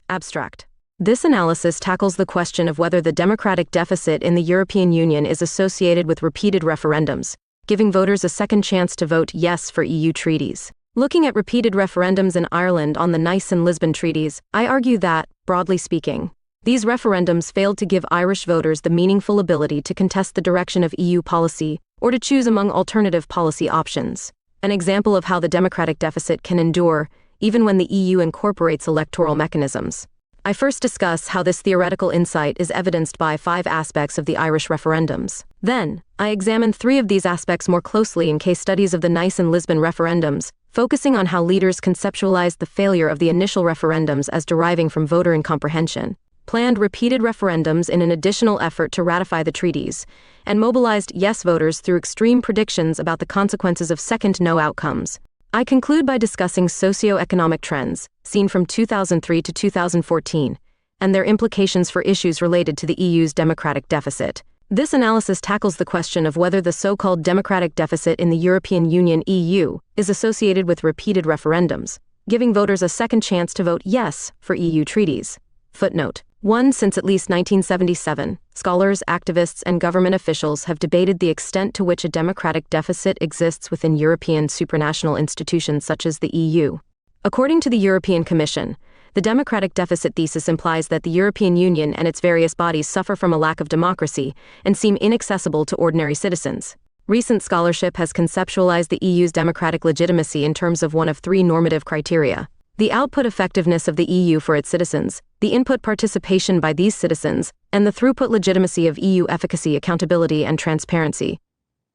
Abstract. This analysis tackles the question of whether the democratic deficit in the European Union is associated with repeated referendums, giving voters a second chance to vote yes for EU treaties. Looking at repeated referendums in Ireland on the Nice and Lisbon treaties, I argue that, broadly speaking, these referendums failed to give Irish voters the meaningful ability to contest the direction of EU policy or to choose among alternative policy options. An example of how the democratic deficit can endure even when the EU incorporates electoral mechanisms. I first discuss how this theoretical insight is evidenced by 5 aspects of the Irish referendums. Then, I examine 3 of these aspects more closely in case studies of the Nice and Lisbon referendums, focusing on how leaders conceptualized the failure of the initial referendums as deriving from voter incomprehension, planned repeated referendums in an additional effort to ratify the treaties, and mobilized yes voters through extreme predictions about the consequences of second no outcomes. I conclude by discussing socio-economic trends, seen from 2003 to 2014, and their implications for issues related to the EU's democratic deficit. This analysis tackles the question of whether the so-called democratic deficit in the European Union (EU) is associated with repeated referendums, giving voters a second chance to vote yes for EU treaties. Footnote 1. Since at least 1977, scholars, activists, and government officials have debated the extent to which a democratic deficit exists within European supranational institutions such as the EU. According to the European Commission, the democratic deficit thesis implies that the European Union and its various bodies suffer from a lack of democracy and seem inaccessible to ordinary citizens. Recent scholarship has conceptualized the EU's democratic legitimacy in terms of one of 3 normative criteria: the output effectiveness of the EU for its citizens, the input participation by these citizens, and the throughput legitimacy of EU efficacy, accountability, and transparency.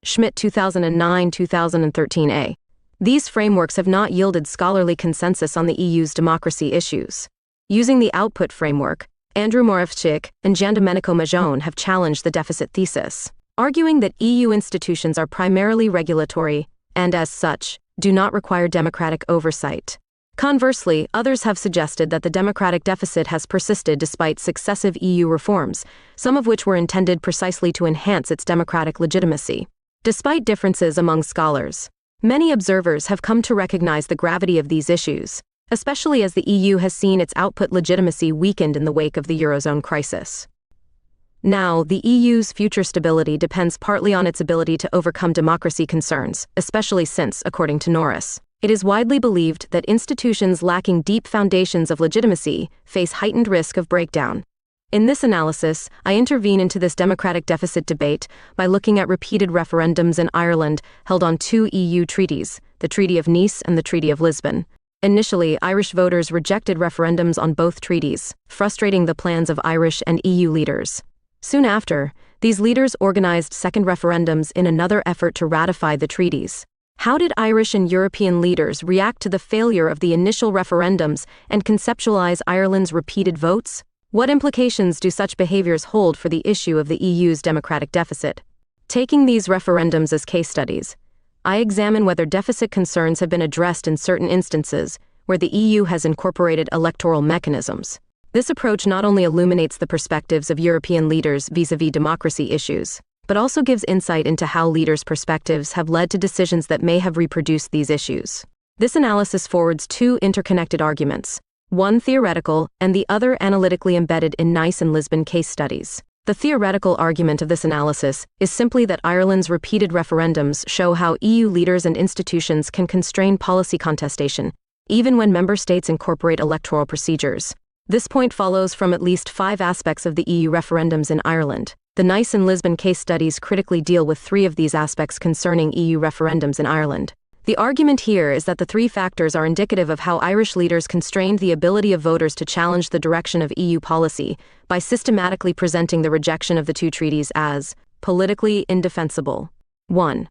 Schmidt 2009-2013a. These frameworks have not yielded scholarly consensus on the EU's democracy issues. Using the output framework, Andrew Moravchik and Giandomenico Maggione have challenged the deficit thesis, arguing that EU institutions are primarily regulatory and, as such, do not require democratic oversight. Conversely, others have suggested that the democratic deficit has persisted despite successive EU reforms, some of which were intended precisely to enhance its democratic legitimacy. Despite differences among scholars, many observers have come to recognize the gravity of these issues, especially as the EU has seen its output legitimacy weakened in the wake of the Eurozone crisis. Now, the EU's future stability depends partly on its ability to overcome democracy concerns, especially since, according to Norris, it is widely believed that institutions lacking deep foundations of legitimacy face heightened risk of breakdown. In this analysis, I intervene into this democratic deficit debate by looking at repeated referendums in Ireland held on 2 EU treaties, the Treaty of Nice and the Treaty of Lisbon. Initially, Irish voters rejected referendums on both treaties, frustrating the plans of Irish and EU leaders. Soon after, these leaders organized second referendums in another effort to ratify the treaties. How did Irish and European leaders react to the failure of the initial referendums and conceptualize Ireland's repeated votes? What implications do such behaviors hold for the issue of the EU's democratic deficit? Taking these referendums as case studies, I examine whether deficit concerns have been addressed in certain instances where the EU has incorporated electoral mechanisms. This approach not only illuminates the perspectives of European leaders vis-à-vis democracy issues, but also gives insight into how leaders' perspectives have led to decisions that may have reproduced these issues. This analysis forwards 2 interconnected arguments, one theoretical and the other analytically embedded in Nice and Lisbon case studies. The theoretical argument of this analysis is simply that Ireland's repeated referendums show how EU leaders and institutions can constrain policy contestation, even when member states incorporate electoral procedures. This point follows from at least 5 aspects of the EU referendums in Ireland. The Nice and Lisbon case studies critically deal with 3 of these aspects concerning EU referendums in Ireland. The argument here is that the 3 factors are indicative of how Irish leaders constrained the ability of voters to challenge the direction of EU policy by systematically presenting the rejection of the 2 treaties as politically indefensible. 1.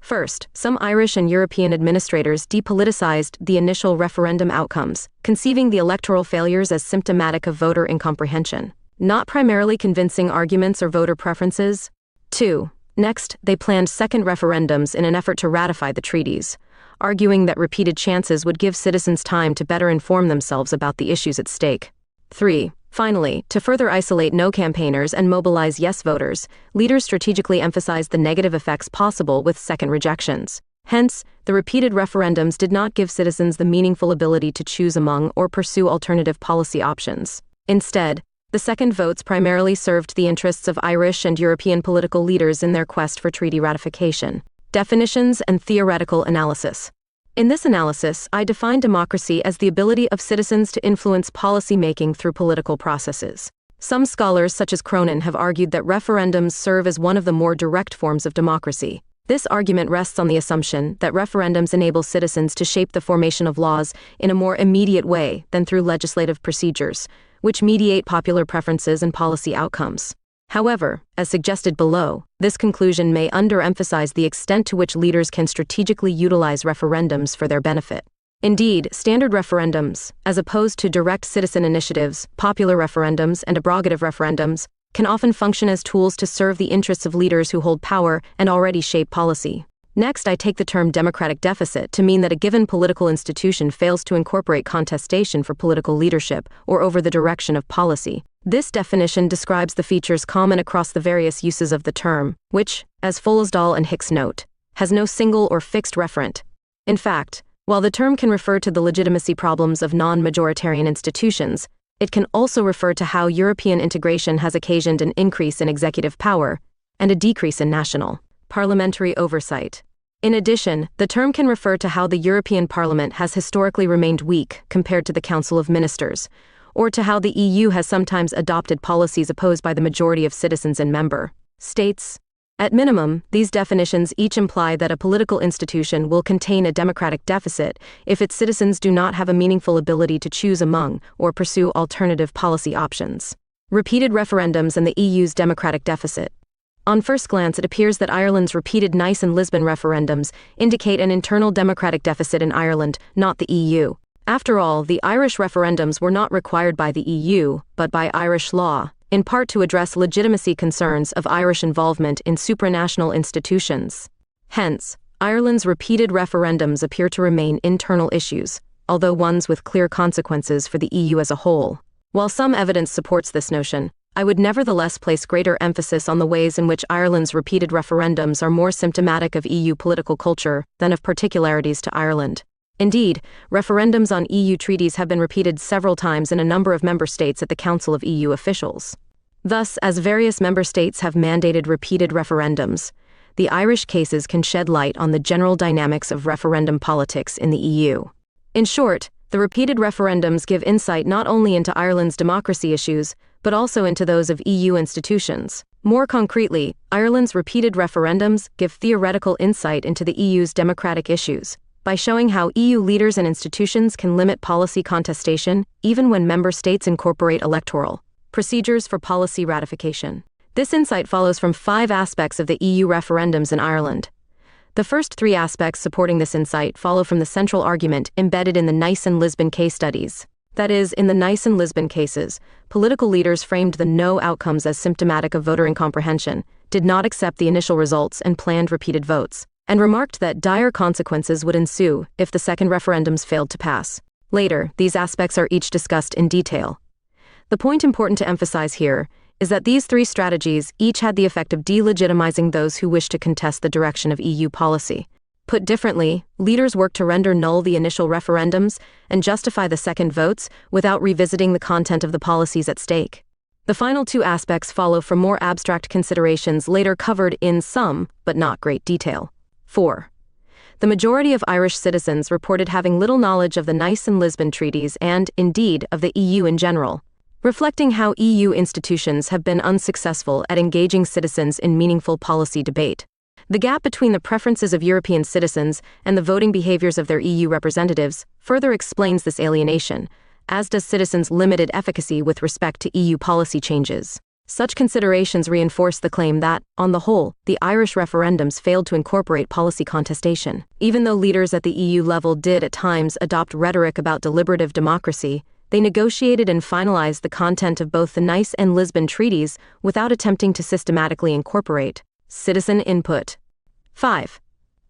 First, some Irish and European administrators depoliticized the initial referendum outcomes, conceiving the electoral failures as symptomatic of voter incomprehension, not primarily convincing arguments or voter preferences. 2. Next, they planned second referendums in an effort to ratify the treaties, arguing that repeated chances would give citizens time to better inform themselves about the issues at stake. 3. Finally, to further isolate no campaigners and mobilize yes voters, leaders strategically emphasized the negative effects possible with second rejections. Hence, the repeated referendums did not give citizens the meaningful ability to choose among or pursue alternative policy options. Instead, the second votes primarily served the interests of Irish and European political leaders in their quest for treaty ratification. Definitions and theoretical analysis. In this analysis, I define democracy as the ability of citizens to influence policy-making through political processes. Some scholars, such as Cronin, have argued that referendums serve as one of the more direct forms of democracy. This argument rests on the assumption that referendums enable citizens to shape the formation of laws in a more immediate way than through legislative procedures, which mediate popular preferences and policy outcomes. However, as suggested below, this conclusion may underemphasize the extent to which leaders can strategically utilize referendums for their benefit. Indeed, standard referendums, as opposed to direct citizen initiatives, popular referendums, and abrogative referendums, can often function as tools to serve the interests of leaders who hold power and already shape policy. Next, I take the term democratic deficit to mean that a given political institution fails to incorporate contestation for political leadership or over the direction of policy. This definition describes the features common across the various uses of the term, which, as Folesdahl and Hicks note, has no single or fixed referent. In fact, while the term can refer to the legitimacy problems of non-majoritarian institutions, it can also refer to how European integration has occasioned an increase in executive power and a decrease in national parliamentary oversight. In addition, the term can refer to how the European Parliament has historically remained weak compared to the Council of Ministers, or to how the EU has sometimes adopted policies opposed by the majority of citizens in member states. At minimum, these definitions each imply that a political institution will contain a democratic deficit if its citizens do not have a meaningful ability to choose among or pursue alternative policy options. Repeated referendums and the EU's democratic deficit. On first glance, it appears that Ireland's repeated Nice and Lisbon referendums indicate an internal democratic deficit in Ireland, not the EU. After all, the Irish referendums were not required by the EU, but by Irish law, in part to address legitimacy concerns of Irish involvement in supranational institutions. Hence, Ireland's repeated referendums appear to remain internal issues, although ones with clear consequences for the EU as a whole. While some evidence supports this notion, I would nevertheless place greater emphasis on the ways in which Ireland's repeated referendums are more symptomatic of EU political culture than of particularities to Ireland. Indeed, referendums on EU treaties have been repeated several times in a number of member states at the Council of EU officials. Thus, as various member states have mandated repeated referendums, the Irish cases can shed light on the general dynamics of referendum politics in the EU. In short, the repeated referendums give insight not only into Ireland's democracy issues, but also into those of EU institutions. More concretely, Ireland's repeated referendums give theoretical insight into the EU's democratic issues, by showing how EU leaders and institutions can limit policy contestation even when member states incorporate electoral procedures for policy ratification. This insight follows from 5 aspects of the EU referendums in Ireland. The first 3 aspects supporting this insight follow from the central argument embedded in the Nice and Lisbon case studies. That is, in the Nice and Lisbon cases, political leaders framed the no outcomes as symptomatic of voter incomprehension, did not accept the initial results and planned repeated votes, and remarked that dire consequences would ensue if the second referendums failed to pass. Later, these aspects are each discussed in detail. The point important to emphasize here is that these 3 strategies each had the effect of delegitimizing those who wish to contest the direction of EU policy. Put differently, leaders worked to render null the initial referendums and justify the second votes without revisiting the content of the policies at stake. The final 2 aspects follow from more abstract considerations later covered in some, but not great detail. 4. The majority of Irish citizens reported having little knowledge of the Nice and Lisbon treaties and, indeed, of the EU in general, reflecting how EU institutions have been unsuccessful at engaging citizens in meaningful policy debate. The gap between the preferences of European citizens and the voting behaviors of their EU representatives further explains this alienation, as does citizens' limited efficacy with respect to EU policy changes. Such considerations reinforce the claim that, on the whole, the Irish referendums failed to incorporate policy contestation. Even though leaders at the EU level did at times adopt rhetoric about deliberative democracy, they negotiated and finalized the content of both the Nice and Lisbon treaties without attempting to systematically incorporate citizen input. 5.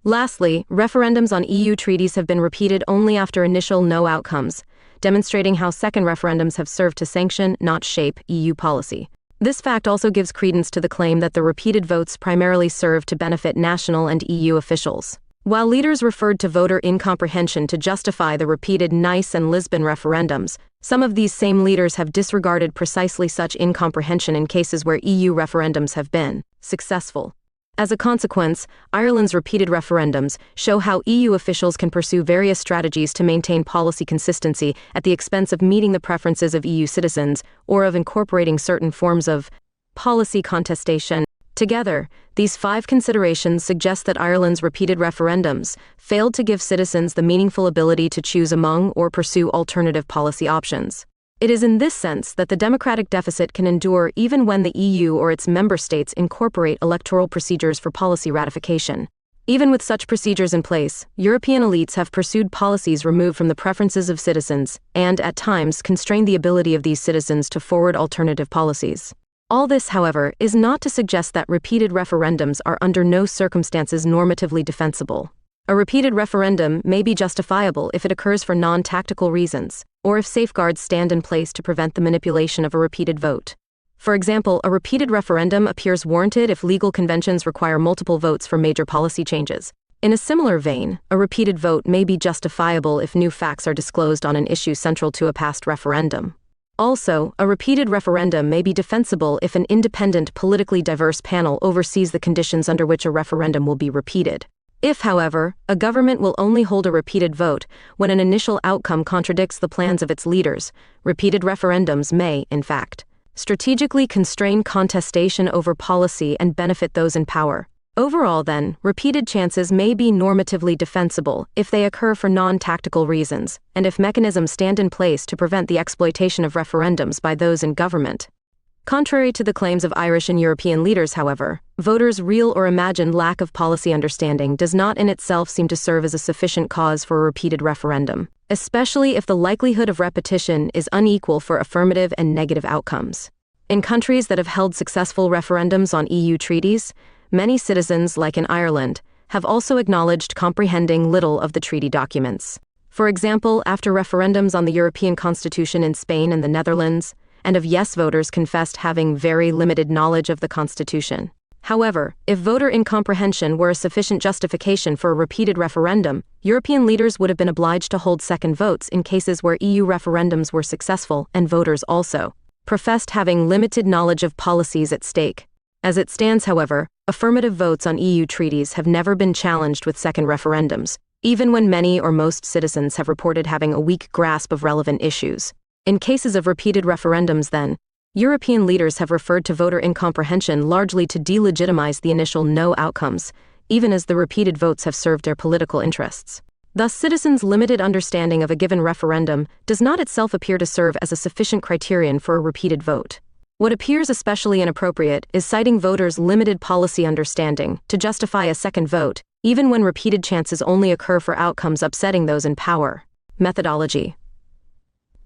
Lastly, referendums on EU treaties have been repeated only after initial no outcomes, demonstrating how second referendums have served to sanction, not shape, EU policy. This fact also gives credence to the claim that the repeated votes primarily serve to benefit national and EU officials. While leaders referred to voter incomprehension to justify the repeated Nice and Lisbon referendums, some of these same leaders have disregarded precisely such incomprehension in cases where EU referendums have been successful. As a consequence, Ireland's repeated referendums show how EU officials can pursue various strategies to maintain policy consistency at the expense of meeting the preferences of EU citizens or of incorporating certain forms of policy contestation. Together, these 5 considerations suggest that Ireland's repeated referendums failed to give citizens the meaningful ability to choose among or pursue alternative policy options. It is in this sense that the democratic deficit can endure even when the EU or its member states incorporate electoral procedures for policy ratification. Even with such procedures in place, European elites have pursued policies removed from the preferences of citizens and, at times, constrained the ability of these citizens to forward alternative policies. All this, however, is not to suggest that repeated referendums are under no circumstances normatively defensible. A repeated referendum may be justifiable if it occurs for non-tactical reasons, or if safeguards stand in place to prevent the manipulation of a repeated vote. For example, a repeated referendum appears warranted if legal conventions require multiple votes for major policy changes. In a similar vein, a repeated vote may be justifiable if new facts are disclosed on an issue central to a past referendum. Also, a repeated referendum may be defensible if an independent, politically diverse panel oversees the conditions under which a referendum will be repeated. If, however, a government will only hold a repeated vote when an initial outcome contradicts the plans of its leaders, repeated referendums may, in fact, strategically constrain contestation over policy and benefit those in power. Overall, then, repeated chances may be normatively defensible if they occur for non-tactical reasons, and if mechanisms stand in place to prevent the exploitation of referendums by those in government. Contrary to the claims of Irish and European leaders, however, voters' real or imagined lack of policy understanding does not in itself seem to serve as a sufficient cause for a repeated referendum, especially if the likelihood of repetition is unequal for affirmative and negative outcomes. In countries that have held successful referendums on EU treaties, many citizens, like in Ireland, have also acknowledged comprehending little of the treaty documents. For example, after referendums on the European Constitution in Spain and the Netherlands, and of yes voters confessed having very limited knowledge of the Constitution. However, if voter incomprehension were a sufficient justification for a repeated referendum, European leaders would have been obliged to hold second votes in cases where EU referendums were successful and voters also professed having limited knowledge of policies at stake. As it stands, however, affirmative votes on EU treaties have never been challenged with second referendums, even when many or most citizens have reported having a weak grasp of relevant issues. In cases of repeated referendums, then, European leaders have referred to voter incomprehension largely to delegitimize the initial no outcomes, even as the repeated votes have served their political interests. Thus, citizens' limited understanding of a given referendum does not itself appear to serve as a sufficient criterion for a repeated vote. What appears especially inappropriate is citing voters' limited policy understanding to justify a second vote, even when repeated chances only occur for outcomes upsetting those in power. Methodology.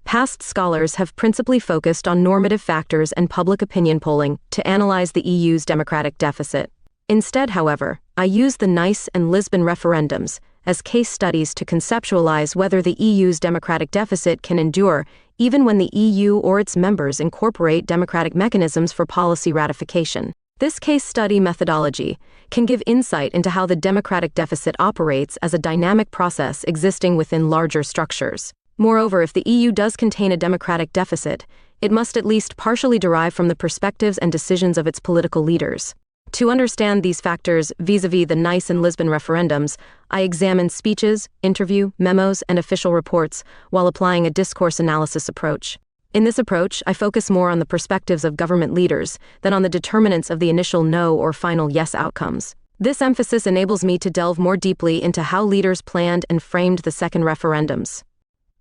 Past scholars have principally focused on normative factors and public opinion polling to analyze the EU's democratic deficit. Instead, however, I use the Nice and Lisbon referendums as case studies to conceptualize whether the EU's democratic deficit can endure even when the EU or its members incorporate democratic mechanisms for policy ratification. This case study methodology can give insight into how the democratic deficit operates as a dynamic process existing within larger structures. Moreover, if the EU does contain a democratic deficit, it must at least partially derive from the perspectives and decisions of its political leaders. To understand these factors vis-à-vis the Nice and Lisbon referendums, I examine speeches, interview, memos, and official reports while applying a discourse analysis approach. In this approach, I focus more on the perspectives of government leaders than on the determinants of the initial no or final yes outcomes. This emphasis enables me to delve more deeply into how leaders planned and framed the second referendums.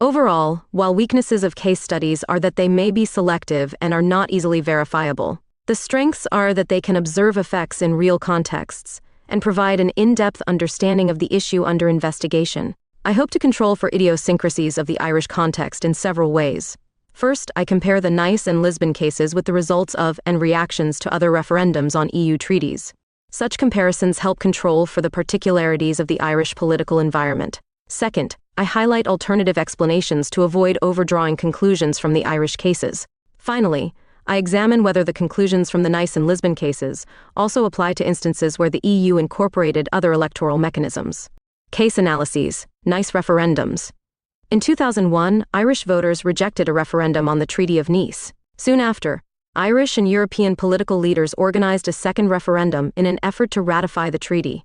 Overall, while weaknesses of case studies are that they may be selective and are not easily verifiable, the strengths are that they can observe effects in real contexts and provide an in-depth understanding of the issue under investigation. I hope to control for idiosyncrasies of the Irish context in several ways. First, I compare the Nice and Lisbon cases with the results of and reactions to other referendums on EU treaties. Such comparisons help control for the particularities of the Irish political environment. Second, I highlight alternative explanations to avoid overdrawing conclusions from the Irish cases. Finally, I examine whether the conclusions from the Nice and Lisbon cases also apply to instances where the EU incorporated other electoral mechanisms. Case analyses, Nice referendums. In 2001, Irish voters rejected a referendum on the Treaty of Nice. Soon after, Irish and European political leaders organized a second referendum in an effort to ratify the treaty.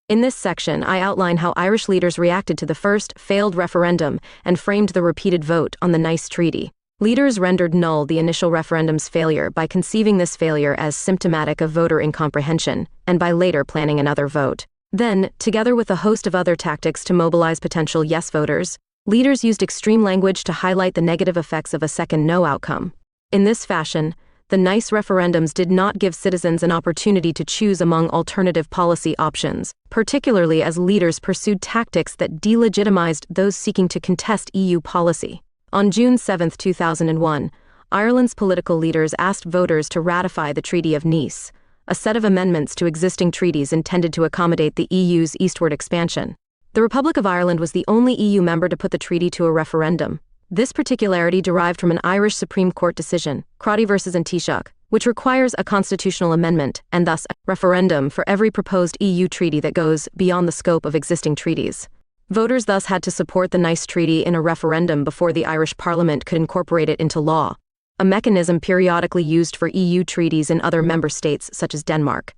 In this section, I outline how Irish leaders reacted to the first failed referendum and framed the repeated vote on the Nice Treaty. Leaders rendered null the initial referendum's failure by conceiving this failure as symptomatic of voter incomprehension, and by later planning another vote. Then, together with a host of other tactics to mobilize potential yes voters, leaders used extreme language to highlight the negative effects of a second no outcome. In this fashion, the Nice referendums did not give citizens an opportunity to choose among alternative policy options, particularly as leaders pursued tactics that delegitimized those seeking to contest EU policy. On June 7, 2001, Ireland's political leaders asked voters to ratify the Treaty of Nice, a set of amendments to existing treaties intended to accommodate the EU's eastward expansion. The Republic of Ireland was the only EU member to put the treaty to a referendum. This particularity derived from an Irish Supreme Court decision, Crotty v. Jerzak, which requires a constitutional amendment and thus a referendum for every proposed EU treaty that goes beyond the scope of existing treaties. Voters thus had to support the Nice Treaty in a referendum before the Irish Parliament could incorporate it into law, a mechanism periodically used for EU treaties in other member states such as Denmark.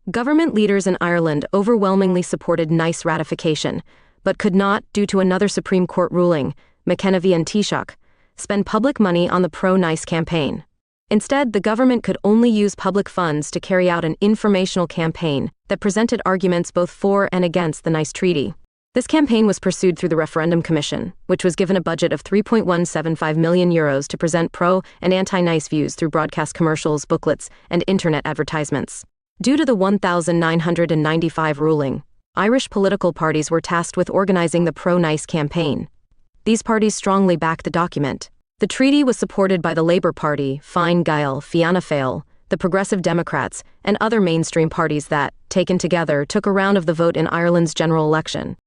Government leaders in Ireland overwhelmingly supported Nice ratification, but could not, due to another Supreme Court ruling, McKenna v. Taoiseach, spend public money on the pro-Nice campaign. Instead, the government could only use public funds to carry out an informational campaign that presented arguments both for and against the Nice Treaty. This campaign was pursued through the Referendum Commission, which was given a budget of €3.175 million to present pro- and anti-Nice views through broadcast commercials, booklets, and internet advertisements. Due to the 1995 ruling, Irish political parties were tasked with organizing the pro-Nice campaign. These parties strongly backed the document. The treaty was supported by the Labour Party, Fine Gael, Fianna Fáil, the Progressive Democrats, and other mainstream parties that, taken together, took a round of the vote in Ireland's general election.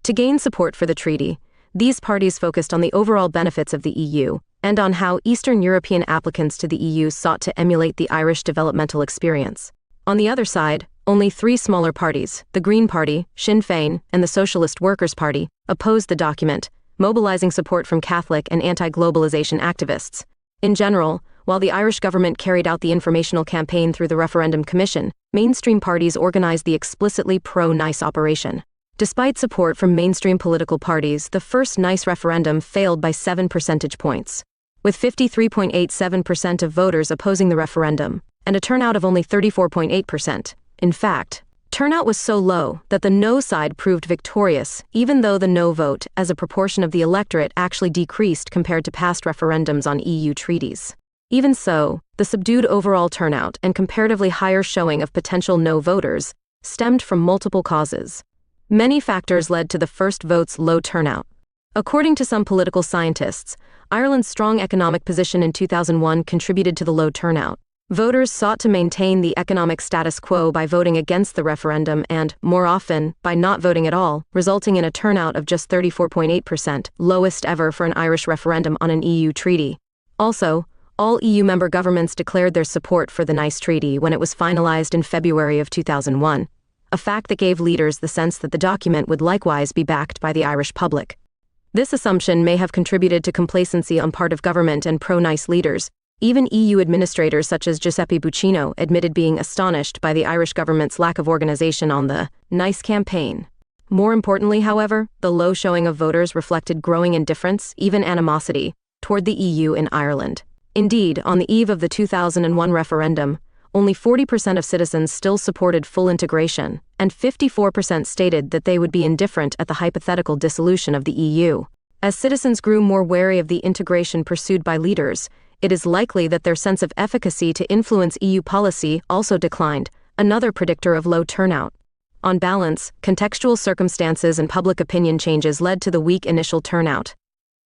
To gain support for the treaty, these parties focused on the overall benefits of the EU and on how Eastern European applicants to the EU sought to emulate the Irish developmental experience. On the other side, only three smaller parties, the Green Party, Sinn Féin, and the Socialist Workers' Party, opposed the document, mobilizing support from Catholic and anti-globalization activists. In general, while the Irish government carried out the informational campaign through the Referendum Commission, mainstream parties organized the explicitly pro-Nice operation. Despite support from mainstream political parties, the first Nice referendum failed by 7 percentage points, with 53.87% of voters opposing the referendum, and a turnout of only 34.8%. In fact, turnout was so low that the no side proved victorious, even though the no vote, as a proportion of the electorate, actually decreased compared to past referendums on EU treaties. Even so, the subdued overall turnout and comparatively higher showing of potential no voters stemmed from multiple causes. Many factors led to the first vote's low turnout. According to some political scientists, Ireland's strong economic position in 2001 contributed to the low turnout. Voters sought to maintain the economic status quo by voting against the referendum and, more often, by not voting at all, resulting in a turnout of just 34.8%, lowest ever for an Irish referendum on an EU treaty. Also, all EU member governments declared their support for the Nice Treaty when it was finalized in February of 2001. A fact that gave leaders the sense that the document would likewise be backed by the Irish public. This assumption may have contributed to complacency on part of government and pro-Nice leaders. Even EU administrators such as Giuseppe Buccino admitted being astonished by the Irish government's lack of organization on the Nice campaign. More importantly, however, the low showing of voters reflected growing indifference, even animosity, toward the EU in Ireland. Indeed, on the eve of the 2001 referendum, only 40% of citizens still supported full integration, and 54% stated that they would be indifferent at the hypothetical dissolution of the EU. As citizens grew more wary of the integration pursued by leaders, it is likely that their sense of efficacy to influence EU policy also declined, another predictor of low turnout. On balance, contextual circumstances and public opinion changes led to the weak initial turnout.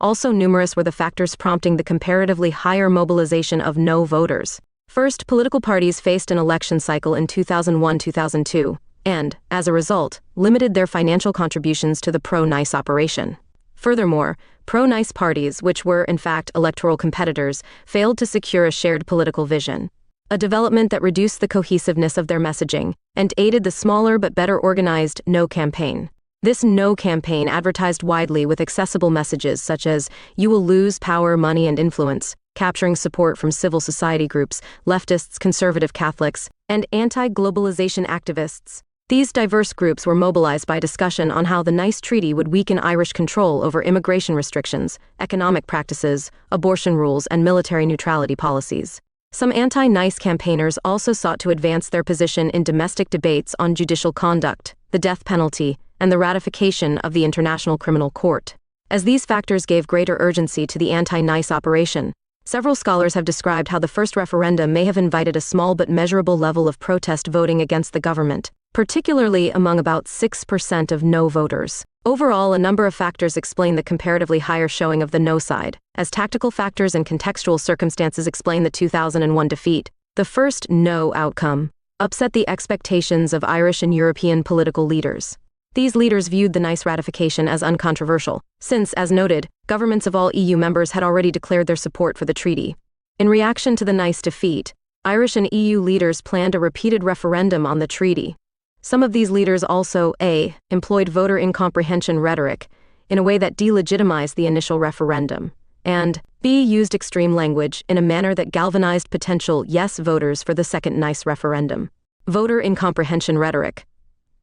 Also numerous were the factors prompting the comparatively higher mobilization of no voters. First, political parties faced an election cycle in 2001-2002, and, as a result, limited their financial contributions to the pro-Nice operation. Furthermore, pro-Nice parties, which were in fact electoral competitors, failed to secure a shared political vision, a development that reduced the cohesiveness of their messaging and aided the smaller but better organized No campaign. This no campaign advertised widely with accessible messages such as, "You will lose power, money, and influence," capturing support from civil society groups, leftists, conservative Catholics, and anti-globalization activists. These diverse groups were mobilized by discussion on how the Nice Treaty would weaken Irish control over immigration restrictions, economic practices, abortion rules, and military neutrality policies. Some anti-Nice campaigners also sought to advance their position in domestic debates on judicial conduct, the death penalty, and the ratification of the International Criminal Court. As these factors gave greater urgency to the anti-Nice operation, several scholars have described how the first referendum may have invited a small but measurable level of protest voting against the government, particularly among about 6% of no voters. Overall, a number of factors explain the comparatively higher showing of the no side, as tactical factors and contextual circumstances explain the 2001 defeat. The first no outcome upset the expectations of Irish and European political leaders. These leaders viewed the Nice ratification as uncontroversial, since, as noted, governments of all EU members had already declared their support for the treaty. In reaction to the Nice defeat, Irish and EU leaders planned a repeated referendum on the treaty. Some of these leaders also A. employed voter incomprehension rhetoric in a way that delegitimized the initial referendum, and B. used extreme language in a manner that galvanized potential yes voters for the second Nice referendum. Voter incomprehension rhetoric.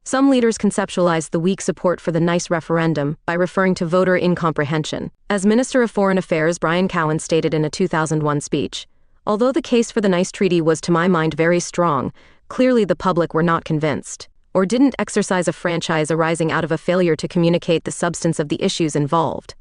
Some leaders conceptualized the weak support for the Nice referendum by referring to voter incomprehension. As Minister of Foreign Affairs Brian Cowen stated in a 2001 speech, "Although the case for the Nice Treaty was to my mind very strong, clearly the public were not convinced, or didn't exercise a franchise arising out of a failure to communicate the substance of the issues involved."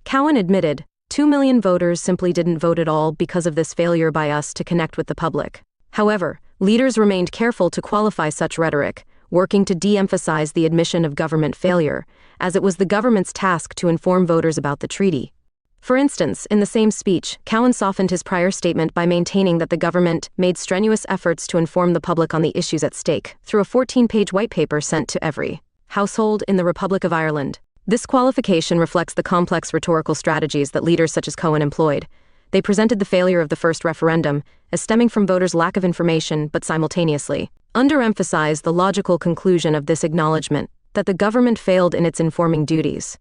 Cowen admitted, 2 million voters simply didn't vote at all because of this failure by us to connect with the public. However, leaders remained careful to qualify such rhetoric, working to de-emphasize the admission of government failure, as it was the government's task to inform voters about the treaty. For instance, in the same speech, Cowen softened his prior statement by maintaining that the government made strenuous efforts to inform the public on the issues at stake through a 14-page white paper sent to every household in the Republic of Ireland. This qualification reflects the complex rhetorical strategies that leaders such as Cowen employed. They presented the failure of the first referendum as stemming from voters' lack of information, but simultaneously underemphasized the logical conclusion of this acknowledgement that the government failed in its informing duties.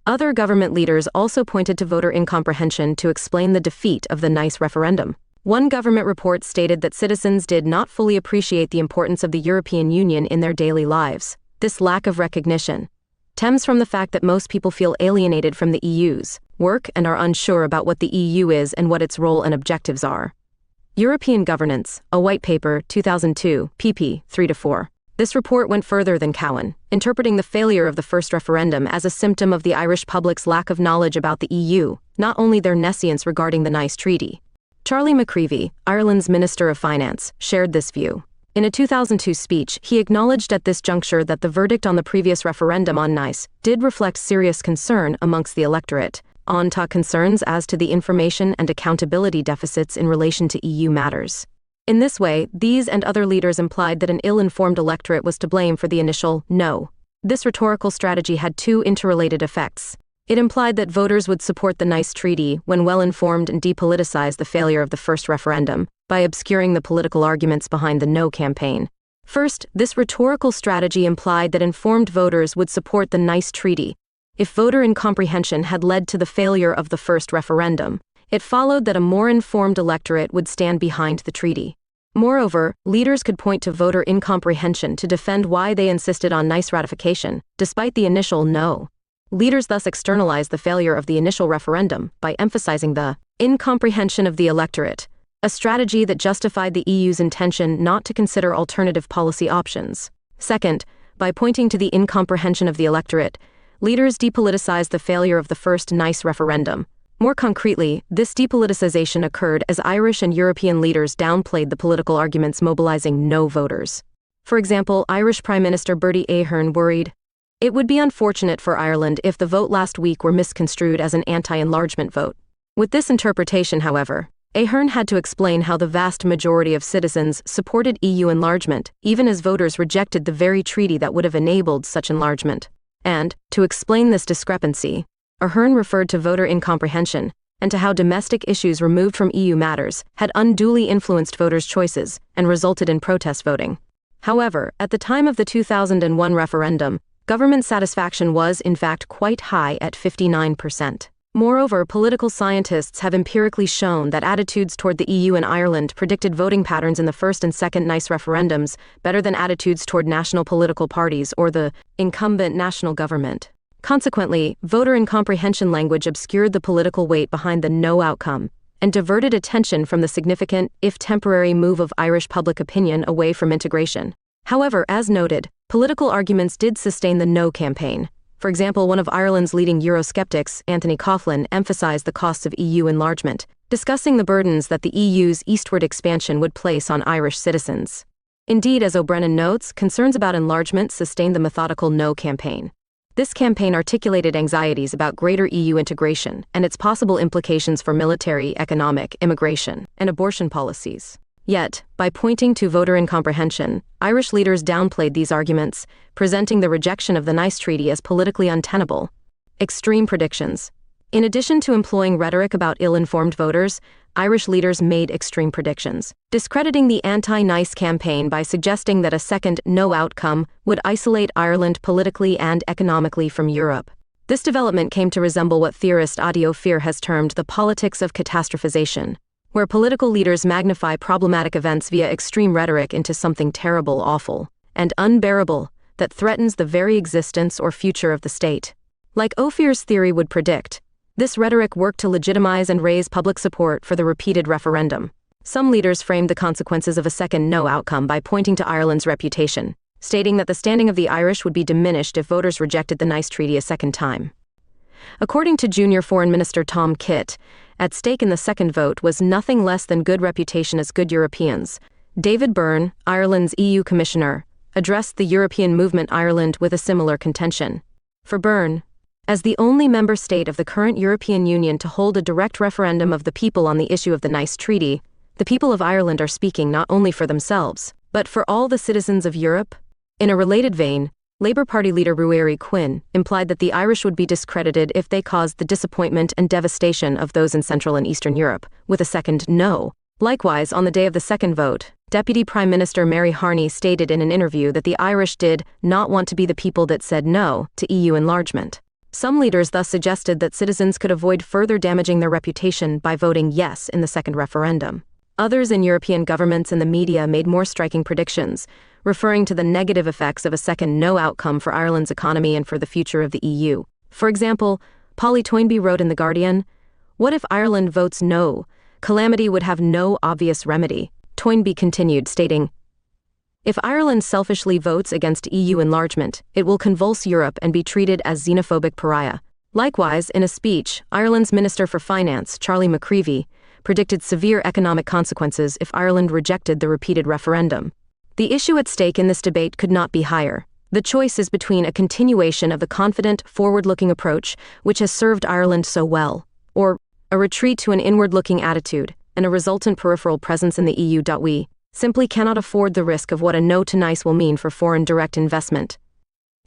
Other government leaders also pointed to voter incomprehension to explain the defeat of the Nice referendum. One government report stated that citizens did not fully appreciate the importance of the European Union in their daily lives. This lack of recognition stems from the fact that most people feel alienated from the EU's work and are unsure about what the EU is and what its role and objectives are. European Governance, a White Paper, 2002, pp. 3-4. This report went further than Cowen, interpreting the failure of the first referendum as a symptom of the Irish public's lack of knowledge about the EU, not only their nescience regarding the Nice Treaty. Charlie McCreevy, Ireland's Minister of Finance, shared this view. In a 2002 speech, he acknowledged at this juncture that the verdict on the previous referendum on Nice did reflect serious concern amongst the electorate, on concerns as to the information and accountability deficits in relation to EU matters. In this way, these and other leaders implied that an ill-informed electorate was to blame for the initial no. This rhetorical strategy had two interrelated effects. It implied that voters would support the Nice Treaty when well-informed and depoliticize the failure of the first referendum by obscuring the political arguments behind the no campaign. First, this rhetorical strategy implied that informed voters would support the Nice Treaty if voter incomprehension had led to the failure of the first referendum. It followed that a more informed electorate would stand behind the treaty. Moreover, leaders could point to voter incomprehension to defend why they insisted on Nice ratification, despite the initial no. Leaders thus externalized the failure of the initial referendum by emphasizing the incomprehension of the electorate, a strategy that justified the EU's intention not to consider alternative policy options. Second, by pointing to the incomprehension of the electorate, leaders depoliticized the failure of the first Nice referendum. More concretely, this depoliticization occurred as Irish and European leaders downplayed the political arguments mobilizing no voters. For example, Irish Prime Minister Bertie Ahern worried, "It would be unfortunate for Ireland if the vote last week were misconstrued as an anti-enlargement vote." With this interpretation, however, Ahern had to explain how the vast majority of citizens supported EU enlargement, even as voters rejected the very treaty that would have enabled such enlargement. And, to explain this discrepancy, Ahern referred to voter incomprehension and to how domestic issues removed from EU matters had unduly influenced voters' choices and resulted in protest voting. However, at the time of the 2001 referendum, Government satisfaction was, in fact, quite high at 59%. Moreover, political scientists have empirically shown that attitudes toward the EU and Ireland predicted voting patterns in the first and second Nice referendums better than attitudes toward national political parties or the incumbent national government. Consequently, voter incomprehension language obscured the political weight behind the no outcome and diverted attention from the significant, if temporary, move of Irish public opinion away from integration. However, as noted, political arguments did sustain the no campaign. For example, one of Ireland's leading Eurosceptics, Anthony Coughlin, emphasized the costs of EU enlargement, discussing the burdens that the EU's eastward expansion would place on Irish citizens. Indeed, as O'Brien notes, concerns about enlargement sustained the methodical no campaign. This campaign articulated anxieties about greater EU integration and its possible implications for military, economic, immigration, and abortion policies. Yet, by pointing to voter incomprehension, Irish leaders downplayed these arguments, presenting the rejection of the Nice Treaty as politically untenable. Extreme predictions. In addition to employing rhetoric about ill-informed voters, Irish leaders made extreme predictions, discrediting the anti-Nice campaign by suggesting that a second no outcome would isolate Ireland politically and economically from Europe. This development came to resemble what theorist Adi Ophir has termed the politics of catastrophization, where political leaders magnify problematic events via extreme rhetoric into something terrible, awful, and unbearable that threatens the very existence or future of the state. Like Ophir's theory would predict, this rhetoric worked to legitimize and raise public support for the repeated referendum. Some leaders framed the consequences of a second no outcome by pointing to Ireland's reputation, stating that the standing of the Irish would be diminished if voters rejected the Nice Treaty a second time. According to junior Foreign Minister Tom Kitt, at stake in the second vote was nothing less than good reputation as good Europeans. David Byrne, Ireland's EU Commissioner, addressed the European Movement Ireland with a similar contention. For Byrne, as the only member state of the current European Union to hold a direct referendum of the people on the issue of the Nice Treaty, the people of Ireland are speaking not only for themselves, but for all the citizens of Europe. In a related vein, Labour Party leader Ruairi Quinn implied that the Irish would be discredited if they caused the disappointment and devastation of those in Central and Eastern Europe, with a second no. Likewise, on the day of the second vote, Deputy Prime Minister Mary Harney stated in an interview that the Irish did not want to be the people that said no to EU enlargement. Some leaders thus suggested that citizens could avoid further damaging their reputation by voting yes in the second referendum. Others in European governments and the media made more striking predictions, referring to the negative effects of a second no outcome for Ireland's economy and for the future of the EU. For example, Polly Toynbee wrote in The Guardian, "What if Ireland votes no? Calamity would have no obvious remedy." Toynbee continued, stating, "If Ireland selfishly votes against EU enlargement, it will convulse Europe and be treated as xenophobic pariah." Likewise, in a speech, Ireland's Minister for Finance, Charlie McCreevy, predicted severe economic consequences if Ireland rejected the repeated referendum. The issue at stake in this debate could not be higher. The choice is between a continuation of the confident, forward-looking approach which has served Ireland so well, or a retreat to an inward-looking attitude and a resultant peripheral presence in the EU. We simply cannot afford the risk of what a no to Nice will mean for foreign direct investment.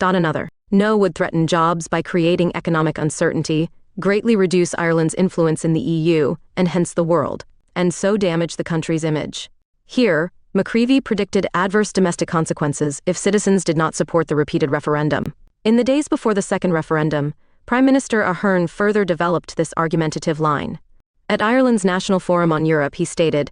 Another no would threaten jobs by creating economic uncertainty, greatly reduce Ireland's influence in the EU, and hence the world, and so damage the country's image. Here, McCreevy predicted adverse domestic consequences if citizens did not support the repeated referendum. In the days before the second referendum, Prime Minister Ahern further developed this argumentative line. At Ireland's National Forum on Europe, he stated,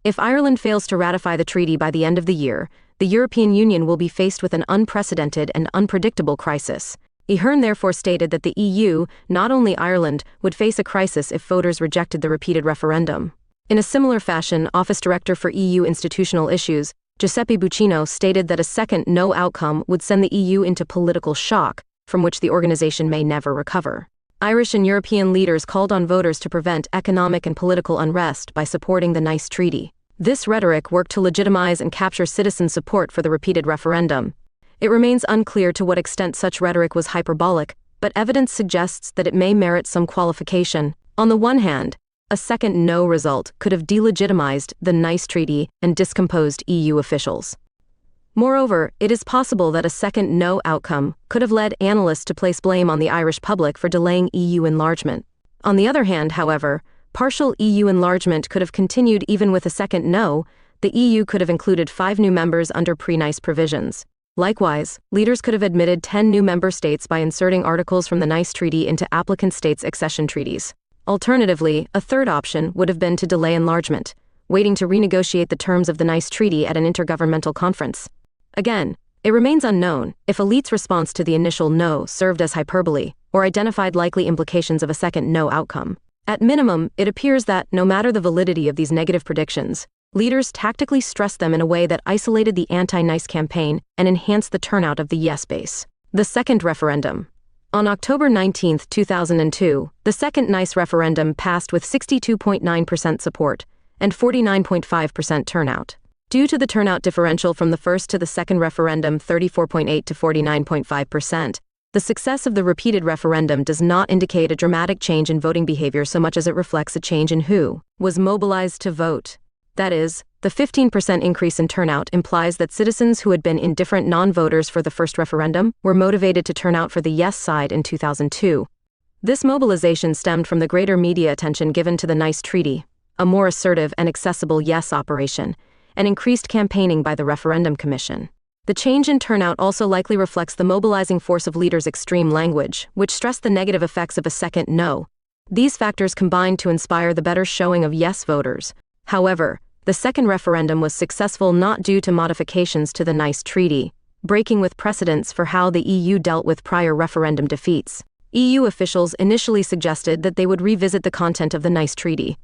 "If Ireland fails to ratify the treaty by the end of the year, the European Union will be faced with an unprecedented and unpredictable crisis." Ahern therefore stated that the EU, not only Ireland, would face a crisis if voters rejected the repeated referendum. In a similar fashion, Office Director for EU Institutional Issues, Giuseppe Buccino, stated that a second no outcome would send the EU into political shock, from which the organization may never recover. Irish and European leaders called on voters to prevent economic and political unrest by supporting the Nice Treaty. This rhetoric worked to legitimize and capture citizen support for the repeated referendum. It remains unclear to what extent such rhetoric was hyperbolic, but evidence suggests that it may merit some qualification. On the one hand, a second no result could have delegitimized the Nice Treaty and discomposed EU officials. Moreover, it is possible that a second no outcome could have led analysts to place blame on the Irish public for delaying EU enlargement. On the other hand, however, partial EU enlargement could have continued even with a second no. The EU could have included 5 new members under pre-Nice provisions. Likewise, leaders could have admitted 10 new member states by inserting articles from the Nice Treaty into applicant states' accession treaties. Alternatively, a third option would have been to delay enlargement, waiting to renegotiate the terms of the Nice Treaty at an intergovernmental conference. Again, it remains unknown if elites' response to the initial no served as hyperbole or identified likely implications of a second no outcome. At minimum, it appears that, no matter the validity of these negative predictions, leaders tactically stressed them in a way that isolated the anti-Nice campaign and enhanced the turnout of the yes base. The second referendum. On October 19, 2002, the second Nice referendum passed with 62.9% support and 49.5% turnout. Due to the turnout differential from the first to the second referendum, 34.8 to 49.5%, the success of the repeated referendum does not indicate a dramatic change in voting behavior so much as it reflects a change in who was mobilized to vote. That is, the 15% increase in turnout implies that citizens who had been indifferent non-voters for the first referendum were motivated to turn out for the yes side in 2002. This mobilization stemmed from the greater media attention given to the Nice Treaty, a more assertive and accessible yes operation, and increased campaigning by the Referendum Commission. The change in turnout also likely reflects the mobilizing force of leaders' extreme language, which stressed the negative effects of a second no. These factors combined to inspire the better showing of yes voters. However, the second referendum was successful not due to modifications to the Nice Treaty, breaking with precedents for how the EU dealt with prior referendum defeats. EU officials initially suggested that they would revisit the content of the Nice Treaty.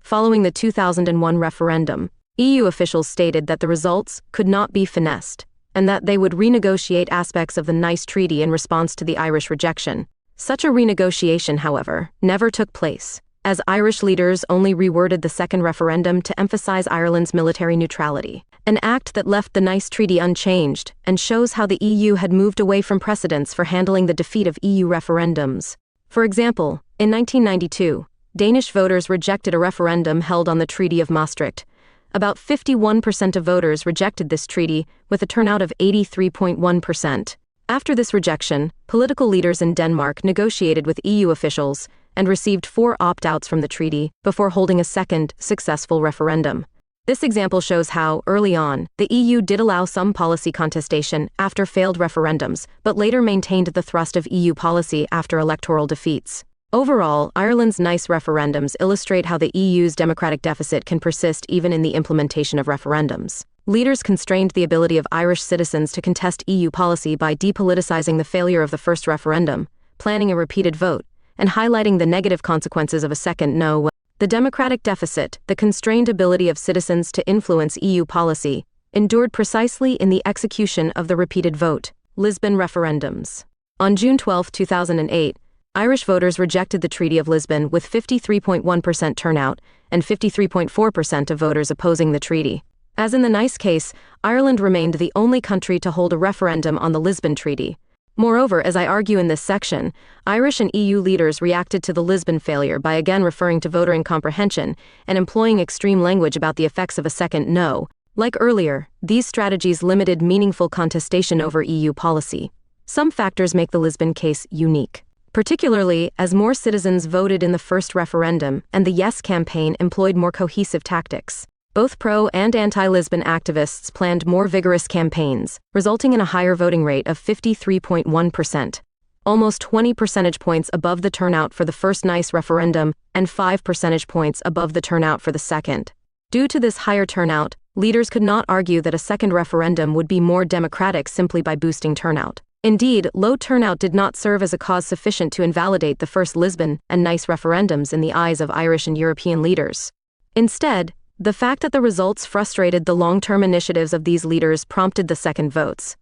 Following the 2001 referendum, EU officials stated that the results could not be finessed, and that they would renegotiate aspects of the Nice Treaty in response to the Irish rejection. Such a renegotiation, however, never took place, as Irish leaders only reworded the second referendum to emphasize Ireland's military neutrality, an act that left the Nice Treaty unchanged and shows how the EU had moved away from precedents for handling the defeat of EU referendums. For example, in 1992, Danish voters rejected a referendum held on the Treaty of Maastricht. About 51% of voters rejected this treaty, with a turnout of 83.1%. After this rejection, political leaders in Denmark negotiated with EU officials and received 4 opt-outs from the treaty before holding a second, successful referendum. This example shows how, early on, the EU did allow some policy contestation after failed referendums, but later maintained the thrust of EU policy after electoral defeats. Overall, Ireland's Nice referendums illustrate how the EU's democratic deficit can persist even in the implementation of referendums. Leaders constrained the ability of Irish citizens to contest EU policy by depoliticizing the failure of the first referendum, planning a repeated vote, and highlighting the negative consequences of a second no. The democratic deficit, the constrained ability of citizens to influence EU policy, endured precisely in the execution of the repeated vote, Lisbon referendums. On June 12, 2008, Irish voters rejected the Treaty of Lisbon with 53.1% turnout and 53.4% of voters opposing the treaty. As in the Nice case, Ireland remained the only country to hold a referendum on the Lisbon Treaty. Moreover, as I argue in this section, Irish and EU leaders reacted to the Lisbon failure by again referring to voter incomprehension and employing extreme language about the effects of a second no. Like earlier, these strategies limited meaningful contestation over EU policy. Some factors make the Lisbon case unique, particularly as more citizens voted in the first referendum and the Yes campaign employed more cohesive tactics. Both pro- and anti-Lisbon activists planned more vigorous campaigns, resulting in a higher voting rate of 53.1%, almost 20 percentage points above the turnout for the first Nice referendum and 5 percentage points above the turnout for the second. Due to this higher turnout, leaders could not argue that a second referendum would be more democratic simply by boosting turnout. Indeed, low turnout did not serve as a cause sufficient to invalidate the first Lisbon and Nice referendums in the eyes of Irish and European leaders. Instead, the fact that the results frustrated the long-term initiatives of these leaders prompted the second votes.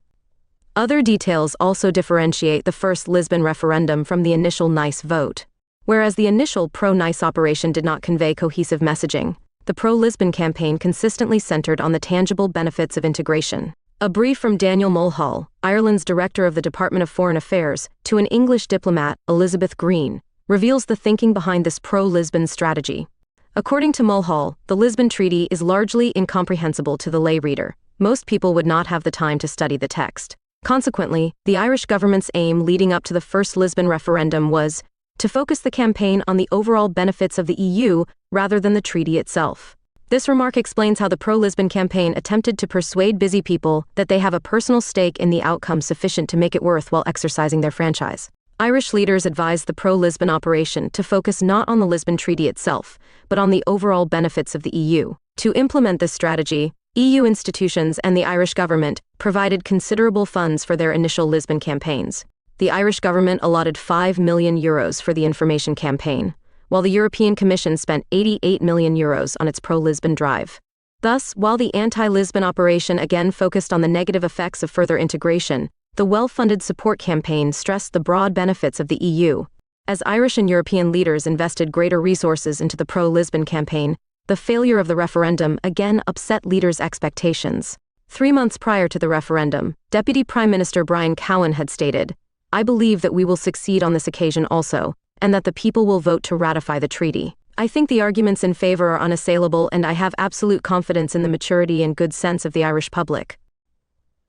Other details also differentiate the first Lisbon referendum from the initial Nice vote. Whereas the initial pro-Nice operation did not convey cohesive messaging, the pro-Lisbon campaign consistently centered on the tangible benefits of integration. A brief from Daniel Mulhall, Ireland's Director of the Department of Foreign Affairs, to an English diplomat, Elizabeth Green, reveals the thinking behind this pro-Lisbon strategy. According to Mulhall, the Lisbon Treaty is largely incomprehensible to the lay reader. Most people would not have the time to study the text. Consequently, the Irish government's aim leading up to the first Lisbon referendum was to focus the campaign on the overall benefits of the EU rather than the treaty itself. This remark explains how the pro-Lisbon campaign attempted to persuade busy people that they have a personal stake in the outcome sufficient to make it worth while exercising their franchise. Irish leaders advised the pro-Lisbon operation to focus not on the Lisbon Treaty itself, but on the overall benefits of the EU. To implement this strategy, EU institutions and the Irish government provided considerable funds for their initial Lisbon campaigns. The Irish government allotted €5 million for the information campaign, while the European Commission spent €88 million on its pro-Lisbon drive. Thus, while the anti-Lisbon operation again focused on the negative effects of further integration, the well-funded support campaign stressed the broad benefits of the EU. As Irish and European leaders invested greater resources into the pro-Lisbon campaign, the failure of the referendum again upset leaders' expectations. 3 months prior to the referendum, Deputy Prime Minister Brian Cowen had stated, "I believe that we will succeed on this occasion also, and that the people will vote to ratify the treaty. I think the arguments in favor are unassailable, and I have absolute confidence in the maturity and good sense of the Irish public."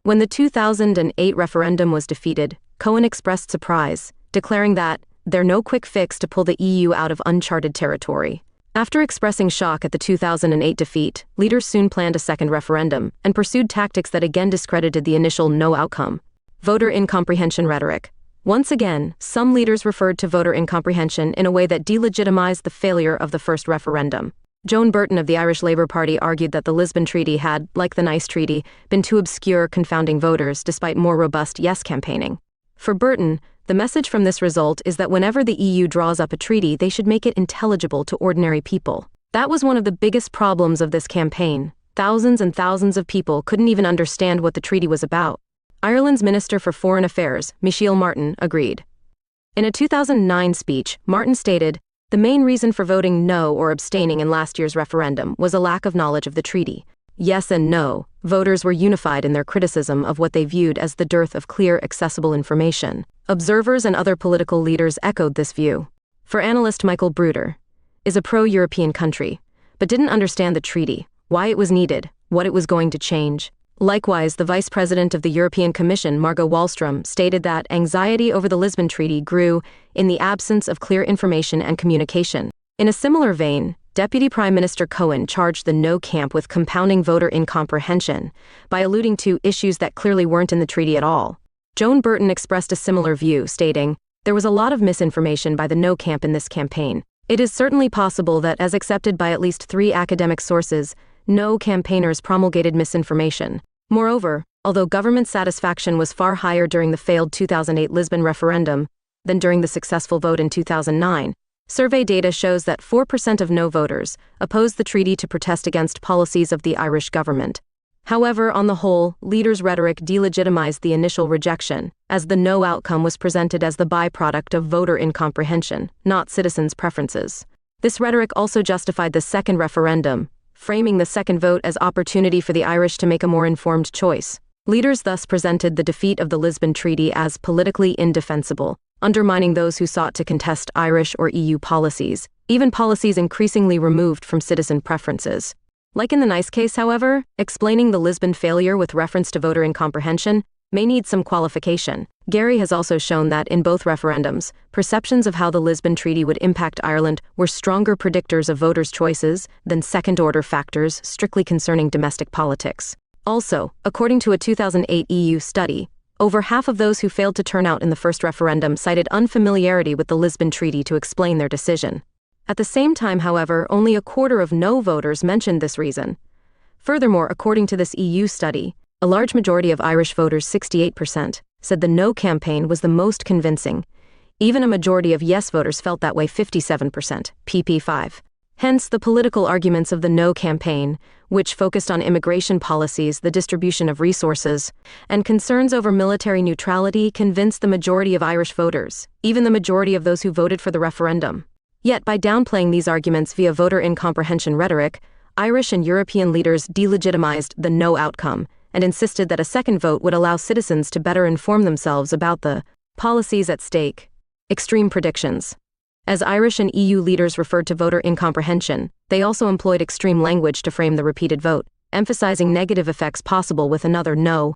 When the 2008 referendum was defeated, Cowen expressed surprise, declaring that there's no quick fix to pull the EU out of uncharted territory. After expressing shock at the 2008 defeat, leaders soon planned a second referendum and pursued tactics that again discredited the initial no outcome. Voter incomprehension rhetoric. Once again, some leaders referred to voter incomprehension in a way that delegitimized the failure of the first referendum. Joan Burton of the Irish Labour Party argued that the Lisbon Treaty had, like the Nice Treaty, been too obscure, confounding voters despite more robust yes campaigning. For Burton, the message from this result is that whenever the EU draws up a treaty, they should make it intelligible to ordinary people. That was one of the biggest problems of this campaign. Thousands and thousands of people couldn't even understand what the treaty was about. Ireland's Minister for Foreign Affairs, Michelle Martin, agreed. In a 2009 speech, Martin stated, "The main reason for voting no or abstaining in last year's referendum was a lack of knowledge of the treaty. Yes and no, voters were unified in their criticism of what they viewed as the dearth of clear, accessible information." Observers and other political leaders echoed this view. For analyst Michael Bruder, is a pro-European country, but didn't understand the treaty, why it was needed, what it was going to change. Likewise, the Vice President of the European Commission, Margot Wallström, stated that anxiety over the Lisbon Treaty grew in the absence of clear information and communication. In a similar vein, Deputy Prime Minister Cowen charged the no camp with compounding voter incomprehension by alluding to issues that clearly weren't in the treaty at all. Joan Burton expressed a similar view, stating, "There was a lot of misinformation by the no camp in this campaign. It is certainly possible that, as accepted by at least 3 academic sources, no campaigners promulgated misinformation. Moreover, although government satisfaction was far higher during the failed 2008 Lisbon referendum than during the successful vote in 2009, survey data shows that 4% of no voters opposed the treaty to protest against policies of the Irish government. However, on the whole, leaders' rhetoric delegitimized the initial rejection, as the no outcome was presented as the byproduct of voter incomprehension, not citizens' preferences. This rhetoric also justified the second referendum, framing the second vote as opportunity for the Irish to make a more informed choice. Leaders thus presented the defeat of the Lisbon Treaty as politically indefensible, undermining those who sought to contest Irish or EU policies, even policies increasingly removed from citizen preferences. Like in the Nice case, however, explaining the Lisbon failure with reference to voter incomprehension may need some qualification. Gary has also shown that in both referendums, perceptions of how the Lisbon Treaty would impact Ireland were stronger predictors of voters' choices than second-order factors strictly concerning domestic politics. Also, according to a 2008 EU study, over half of those who failed to turn out in the first referendum cited unfamiliarity with the Lisbon Treaty to explain their decision. At the same time, however, only a quarter of no voters mentioned this reason. Furthermore, according to this EU study, a large majority of Irish voters, 68%, said the no campaign was the most convincing. Even a majority of yes voters felt that way, 57%, pp5. Hence, the political arguments of the no campaign, which focused on immigration policies, the distribution of resources, and concerns over military neutrality, convinced the majority of Irish voters, even the majority of those who voted for the referendum. Yet, by downplaying these arguments via voter incomprehension rhetoric, Irish and European leaders delegitimized the no outcome and insisted that a second vote would allow citizens to better inform themselves about the policies at stake. Extreme predictions. As Irish and EU leaders referred to voter incomprehension, they also employed extreme language to frame the repeated vote, emphasizing negative effects possible with another no.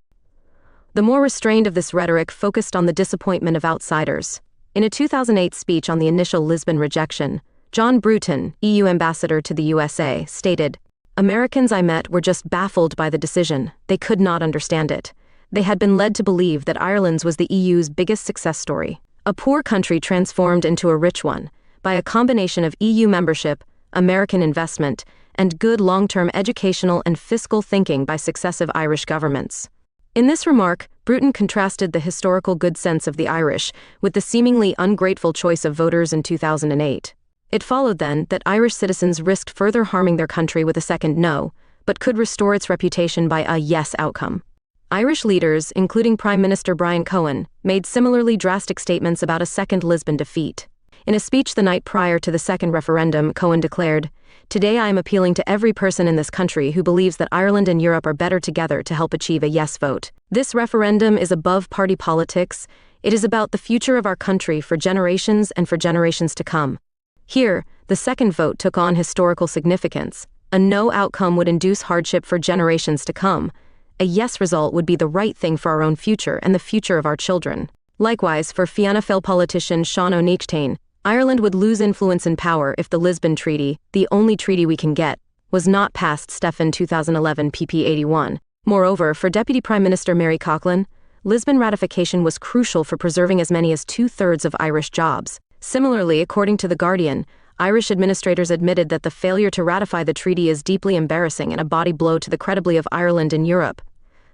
The more restrained of this rhetoric focused on the disappointment of outsiders. In a 2008 speech on the initial Lisbon rejection, John Bruton, EU ambassador to the USA, stated, Americans I met were just baffled by the decision. They could not understand it. They had been led to believe that Ireland's was the EU's biggest success story. A poor country transformed into a rich one by a combination of EU membership, American investment, and good long-term educational and fiscal thinking by successive Irish governments. In this remark, Bruton contrasted the historical good sense of the Irish with the seemingly ungrateful choice of voters in 2008. It followed then that Irish citizens risked further harming their country with a second no, but could restore its reputation by a yes outcome. Irish leaders, including Prime Minister Brian Cohen, made similarly drastic statements about a second Lisbon defeat. In a speech the night prior to the second referendum, Cohen declared, "Today I am appealing to every person in this country who believes that Ireland and Europe are better together to help achieve a yes vote. This referendum is above party politics. It is about the future of our country for generations and for generations to come." Here, the second vote took on historical significance. A no outcome would induce hardship for generations to come. A yes result would be the right thing for our own future and the future of our children. Likewise, for Fianna Fáil politician Sean O'Niachtain, Ireland would lose influence and power if the Lisbon Treaty, the only treaty we can get, was not passed Stefan 2011 pp 81. Moreover, for Deputy Prime Minister Mary Coughlan, Lisbon ratification was crucial for preserving as many as 2/3 of Irish jobs. Similarly, according to The Guardian, Irish administrators admitted that the failure to ratify the treaty is deeply embarrassing and a body blow to the credibility of Ireland in Europe.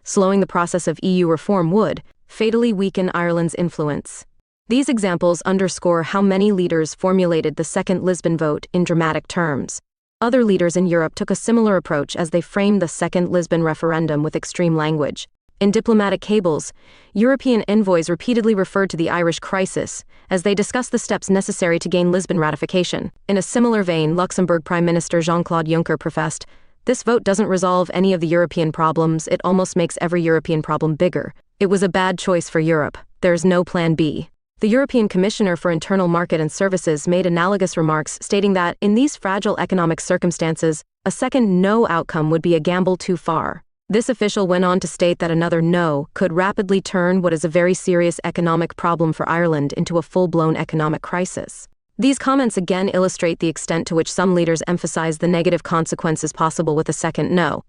Slowing the process of EU reform would fatally weaken Ireland's influence. These examples underscore how many leaders formulated the second Lisbon vote in dramatic terms. Other leaders in Europe took a similar approach as they framed the second Lisbon referendum with extreme language. In diplomatic cables, European envoys repeatedly referred to the Irish crisis as they discussed the steps necessary to gain Lisbon ratification. In a similar vein, Luxembourg Prime Minister Jean-Claude Juncker professed, "This vote doesn't resolve any of the European problems, it almost makes every European problem bigger. It was a bad choice for Europe. There's no plan B." The European Commissioner for Internal Market and Services made analogous remarks, stating that, in these fragile economic circumstances, a second no outcome would be a gamble too far. This official went on to state that another no could rapidly turn what is a very serious economic problem for Ireland into a full-blown economic crisis. These comments again illustrate the extent to which some leaders emphasize the negative consequences possible with a second no.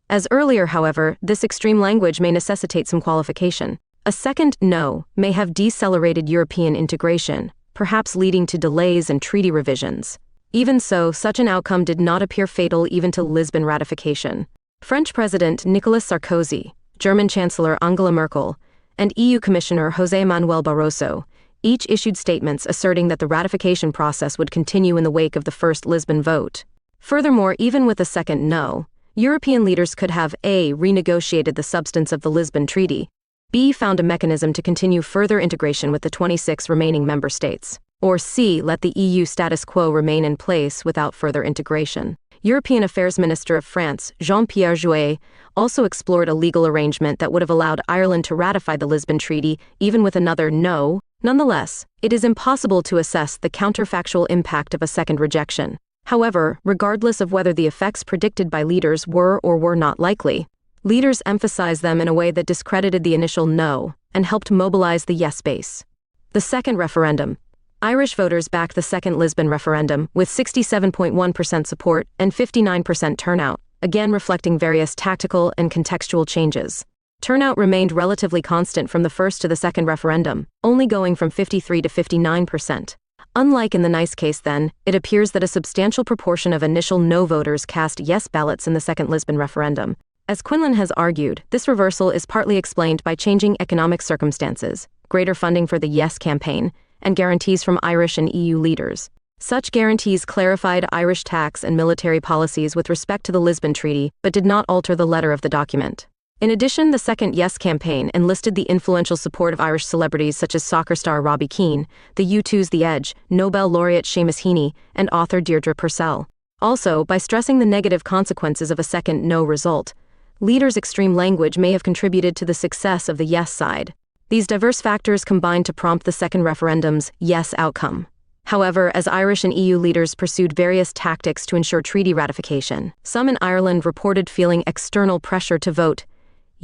As earlier, however, this extreme language may necessitate some qualification. A second no may have decelerated European integration, perhaps leading to delays and treaty revisions. Even so, such an outcome did not appear fatal even to Lisbon ratification. French President Nicolas Sarkozy, German Chancellor Angela Merkel, and EU Commissioner José Manuel Barroso each issued statements asserting that the ratification process would continue in the wake of the first Lisbon vote. Furthermore, even with a second no, European leaders could have A. renegotiated the substance of the Lisbon Treaty, B. found a mechanism to continue further integration with the 26 remaining member states, or C. let the EU status quo remain in place without further integration. European Affairs Minister of France, Jean-Pierre Jouet, also explored a legal arrangement that would have allowed Ireland to ratify the Lisbon Treaty even with another no. Nonetheless, it is impossible to assess the counterfactual impact of a second rejection. However, regardless of whether the effects predicted by leaders were or were not likely, leaders emphasized them in a way that discredited the initial no and helped mobilize the yes base. The second referendum. Irish voters backed the second Lisbon referendum with 67.1% support and 59% turnout, again reflecting various tactical and contextual changes. Turnout remained relatively constant from the first to the second referendum, only going from 53% to 59%. Unlike in the Nice case then, it appears that a substantial proportion of initial no voters cast yes ballots in the second Lisbon referendum. As Quinlan has argued, this reversal is partly explained by changing economic circumstances, greater funding for the yes campaign, and guarantees from Irish and EU leaders. Such guarantees clarified Irish tax and military policies with respect to the Lisbon Treaty, but did not alter the letter of the document. In addition, the second Yes campaign enlisted the influential support of Irish celebrities such as soccer star Robbie Keane, the U2's The Edge, Nobel laureate Seamus Heaney, and author Deirdre Purcell. Also, by stressing the negative consequences of a second no result, leaders' extreme language may have contributed to the success of the yes side. These diverse factors combined to prompt the second referendum's yes outcome. However, as Irish and EU leaders pursued various tactics to ensure treaty ratification, some in Ireland reported feeling external pressure to vote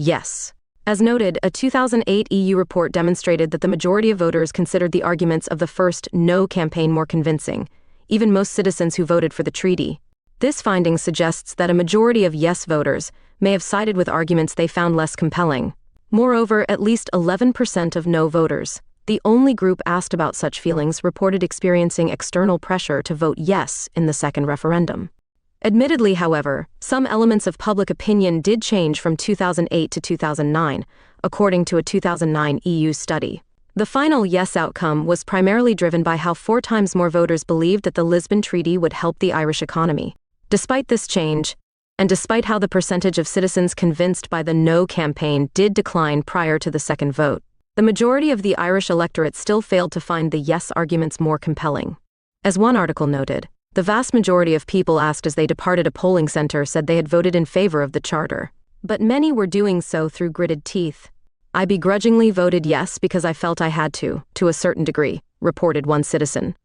yes. As noted, a 2008 EU report demonstrated that the majority of voters considered the arguments of the first no campaign more convincing, even most citizens who voted for the treaty. This finding suggests that a majority of yes voters may have sided with arguments they found less compelling. Moreover, at least 11% of no voters, the only group asked about such feelings, reported experiencing external pressure to vote yes in the second referendum. Admittedly, however, some elements of public opinion did change from 2008 to 2009, according to a 2009 EU study. The final yes outcome was primarily driven by how 4 times more voters believed that the Lisbon Treaty would help the Irish economy. Despite this change, and despite how the percentage of citizens convinced by the no campaign did decline prior to the second vote, the majority of the Irish electorate still failed to find the yes arguments more compelling. As one article noted, the vast majority of people asked as they departed a polling center said they had voted in favor of the charter. But many were doing so through gritted teeth. "I begrudgingly voted yes because I felt I had to a certain degree," reported one citizen.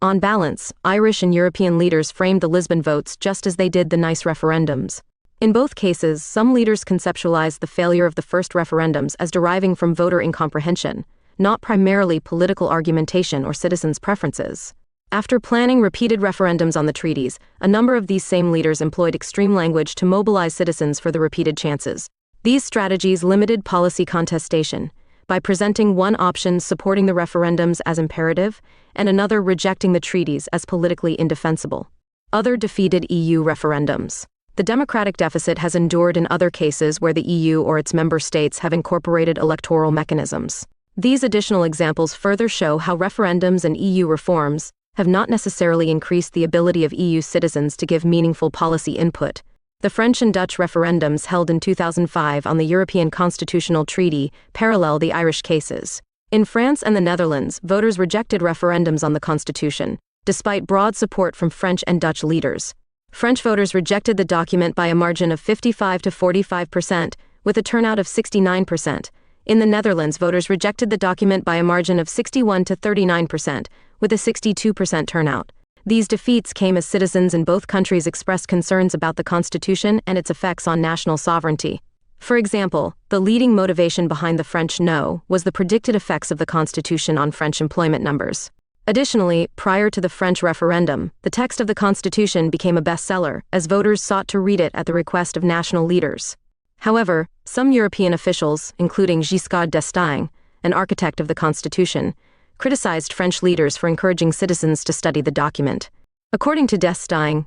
On balance, Irish and European leaders framed the Lisbon votes just as they did the Nice referendums. In both cases, some leaders conceptualized the failure of the first referendums as deriving from voter incomprehension, not primarily political argumentation or citizens' preferences. After planning repeated referendums on the treaties, a number of these same leaders employed extreme language to mobilize citizens for the repeated chances. These strategies limited policy contestation by presenting one option supporting the referendums as imperative and another rejecting the treaties as politically indefensible. Other defeated EU referendums. The democratic deficit has endured in other cases where the EU or its member states have incorporated electoral mechanisms. These additional examples further show how referendums and EU reforms have not necessarily increased the ability of EU citizens to give meaningful policy input. The French and Dutch referendums held in 2005 on the European Constitutional Treaty parallel the Irish cases. In France and the Netherlands, voters rejected referendums on the Constitution, despite broad support from French and Dutch leaders. French voters rejected the document by a margin of 55 to 45%, with a turnout of 69%. In the Netherlands, voters rejected the document by a margin of 61 to 39%, with a 62% turnout. These defeats came as citizens in both countries expressed concerns about the Constitution and its effects on national sovereignty. For example, the leading motivation behind the French no was the predicted effects of the Constitution on French employment numbers. Additionally, prior to the French referendum, the text of the Constitution became a bestseller as voters sought to read it at the request of national leaders. However, some European officials, including Giscard d'Estaing, an architect of the Constitution, criticized French leaders for encouraging citizens to study the document. According to d'Estaing,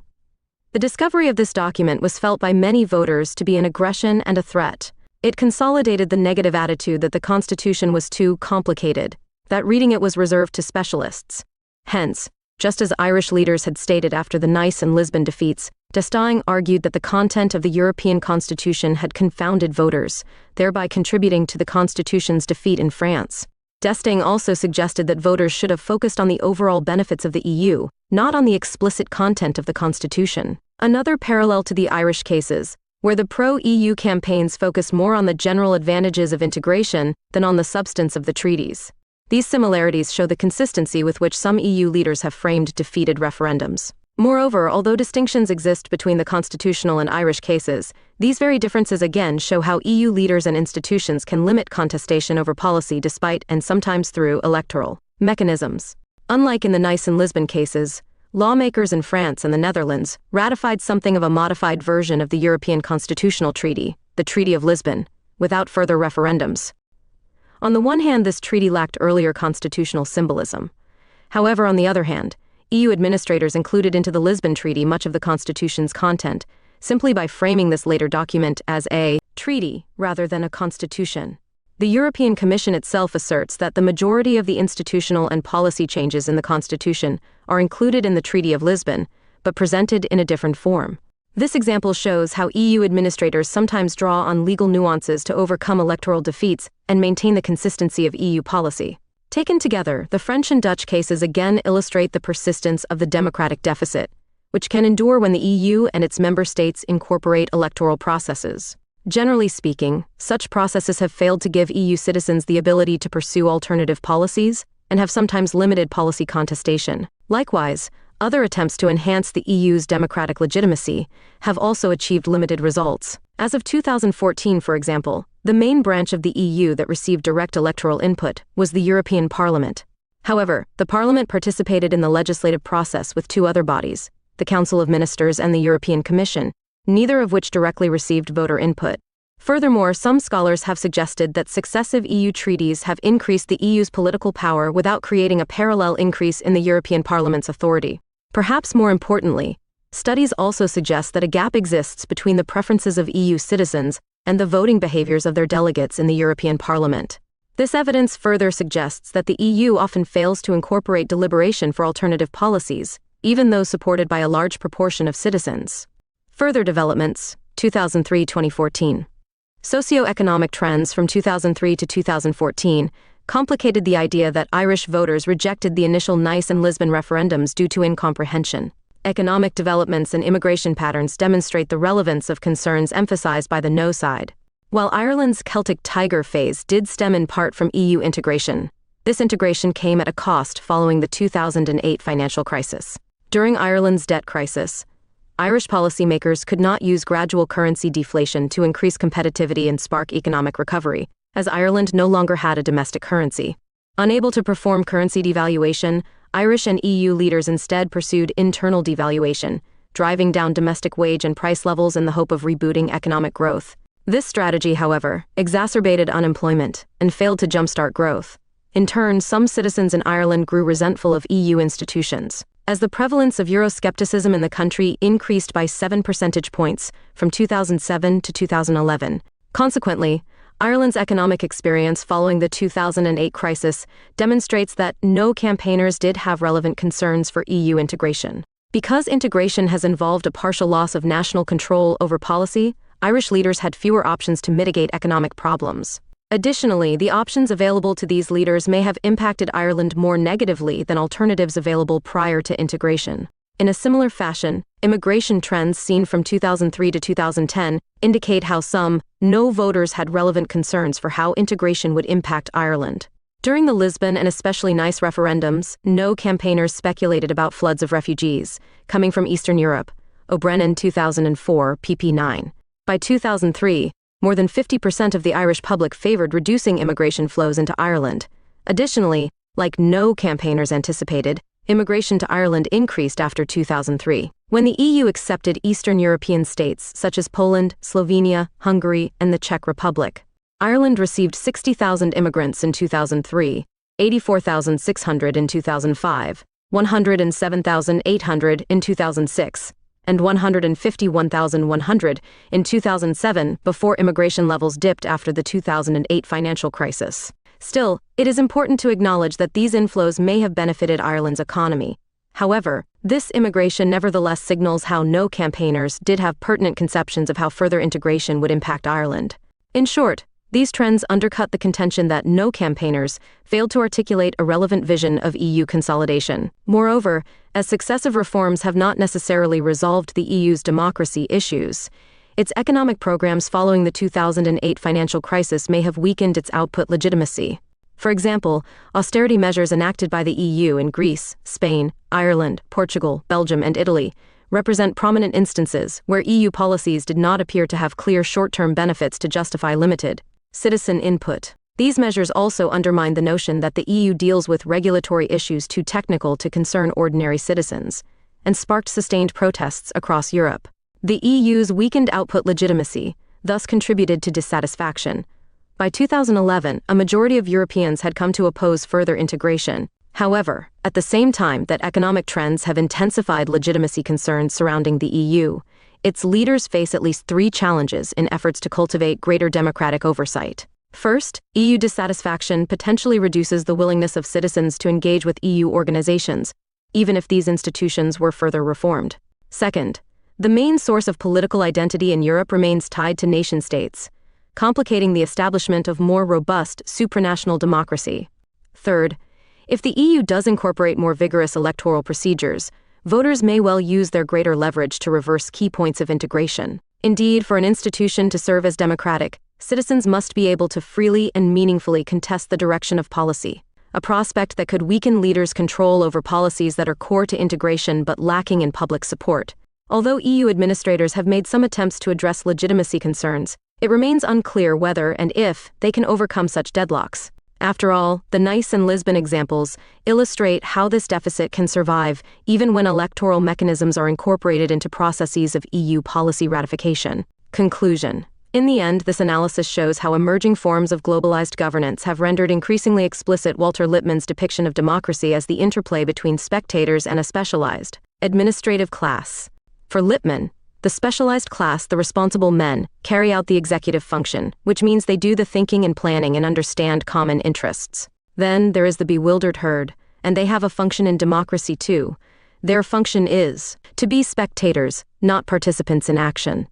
the discovery of this document was felt by many voters to be an aggression and a threat. It consolidated the negative attitude that the Constitution was too complicated, that reading it was reserved to specialists. Hence, just as Irish leaders had stated after the Nice and Lisbon defeats, d'Estaing argued that the content of the European Constitution had confounded voters, thereby contributing to the Constitution's defeat in France. D'Estaing also suggested that voters should have focused on the overall benefits of the EU, not on the explicit content of the Constitution. Another parallel to the Irish cases, where the pro-EU campaigns focus more on the general advantages of integration than on the substance of the treaties. These similarities show the consistency with which some EU leaders have framed defeated referendums. Moreover, although distinctions exist between the constitutional and Irish cases, these very differences again show how EU leaders and institutions can limit contestation over policy despite and sometimes through electoral mechanisms. Unlike in the Nice and Lisbon cases, lawmakers in France and the Netherlands ratified something of a modified version of the European Constitutional Treaty, the Treaty of Lisbon, without further referendums. On the one hand, this treaty lacked earlier constitutional symbolism. However, on the other hand, EU administrators included into the Lisbon Treaty much of the Constitution's content, simply by framing this later document as a treaty rather than a constitution. The European Commission itself asserts that the majority of the institutional and policy changes in the Constitution are included in the Treaty of Lisbon, but presented in a different form. This example shows how EU administrators sometimes draw on legal nuances to overcome electoral defeats and maintain the consistency of EU policy. Taken together, the French and Dutch cases again illustrate the persistence of the democratic deficit, which can endure when the EU and its member states incorporate electoral processes. Generally speaking, such processes have failed to give EU citizens the ability to pursue alternative policies and have sometimes limited policy contestation. Likewise, other attempts to enhance the EU's democratic legitimacy have also achieved limited results. As of 2014, for example, the main branch of the EU that received direct electoral input was the European Parliament. However, the Parliament participated in the legislative process with 2 other bodies, the Council of Ministers, and the European Commission, neither of which directly received voter input. Furthermore, some scholars have suggested that successive EU treaties have increased the EU's political power without creating a parallel increase in the European Parliament's authority. Perhaps more importantly, studies also suggest that a gap exists between the preferences of EU citizens and the voting behaviors of their delegates in the European Parliament. This evidence further suggests that the EU often fails to incorporate deliberation for alternative policies, even those supported by a large proportion of citizens. Further developments, 2003-2014. Socioeconomic trends from 2003 to 2014 complicated the idea that Irish voters rejected the initial Nice and Lisbon referendums due to incomprehension. Economic developments and immigration patterns demonstrate the relevance of concerns emphasized by the no side. While Ireland's Celtic Tiger phase did stem in part from EU integration, this integration came at a cost following the 2008 financial crisis. During Ireland's debt crisis, Irish policymakers could not use gradual currency deflation to increase competitivity and spark economic recovery, as Ireland no longer had a domestic currency. Unable to perform currency devaluation, Irish and EU leaders instead pursued internal devaluation, driving down domestic wage and price levels in the hope of rebooting economic growth. This strategy, however, exacerbated unemployment and failed to jumpstart growth. In turn, some citizens in Ireland grew resentful of EU institutions, as the prevalence of Euroscepticism in the country increased by 7 percentage points from 2007 to 2011. Consequently, Ireland's economic experience following the 2008 crisis demonstrates that no campaigners did have relevant concerns for EU integration. Because integration has involved a partial loss of national control over policy, Irish leaders had fewer options to mitigate economic problems. Additionally, the options available to these leaders may have impacted Ireland more negatively than alternatives available prior to integration. In a similar fashion, immigration trends seen from 2003 to 2010 indicate how some no voters had relevant concerns for how integration would impact Ireland. During the Lisbon and especially Nice referendums, no campaigners speculated about floods of refugees coming from Eastern Europe. O'Brennan 2004, pp. 9. By 2003, more than 50% of the Irish public favored reducing immigration flows into Ireland. Additionally, like no campaigners anticipated, immigration to Ireland increased after 2003. When the EU accepted Eastern European states such as Poland, Slovenia, Hungary, and the Czech Republic, Ireland received 60,000 immigrants in 2003, 84,600 in 2005, 107,800 in 2006, and 151,100 in 2007 before immigration levels dipped after the 2008 financial crisis. Still, it is important to acknowledge that these inflows may have benefited Ireland's economy. However, this immigration nevertheless signals how no campaigners did have pertinent conceptions of how further integration would impact Ireland. In short, these trends undercut the contention that no campaigners failed to articulate a relevant vision of EU consolidation. Moreover, as successive reforms have not necessarily resolved the EU's democracy issues, its economic programs following the 2008 financial crisis may have weakened its output legitimacy. For example, austerity measures enacted by the EU in Greece, Spain, Ireland, Portugal, Belgium, and Italy represent prominent instances where EU policies did not appear to have clear short-term benefits to justify limited citizen input. These measures also undermine the notion that the EU deals with regulatory issues too technical to concern ordinary citizens, and sparked sustained protests across Europe. The EU's weakened output legitimacy thus contributed to dissatisfaction. By 2011, a majority of Europeans had come to oppose further integration. However, at the same time that economic trends have intensified legitimacy concerns surrounding the EU, its leaders face at least 3 challenges in efforts to cultivate greater democratic oversight. First, EU dissatisfaction potentially reduces the willingness of citizens to engage with EU organizations, even if these institutions were further reformed. Second, the main source of political identity in Europe remains tied to nation-states, complicating the establishment of more robust supranational democracy. Third, if the EU does incorporate more vigorous electoral procedures, voters may well use their greater leverage to reverse key points of integration. Indeed, for an institution to serve as democratic, citizens must be able to freely and meaningfully contest the direction of policy, a prospect that could weaken leaders' control over policies that are core to integration but lacking in public support. Although EU administrators have made some attempts to address legitimacy concerns, it remains unclear whether and if they can overcome such deadlocks. After all, the Nice and Lisbon examples illustrate how this deficit can survive even when electoral mechanisms are incorporated into processes of EU policy ratification. Conclusion. In the end, this analysis shows how emerging forms of globalized governance have rendered increasingly explicit Walter Lippmann's depiction of democracy as the interplay between spectators and a specialized, administrative class. For Lippmann, the specialized class, the responsible men, carry out the executive function, which means they do the thinking and planning and understand common interests. Then there is the bewildered herd, and they have a function in democracy too. Their function is to be spectators, not participants in action.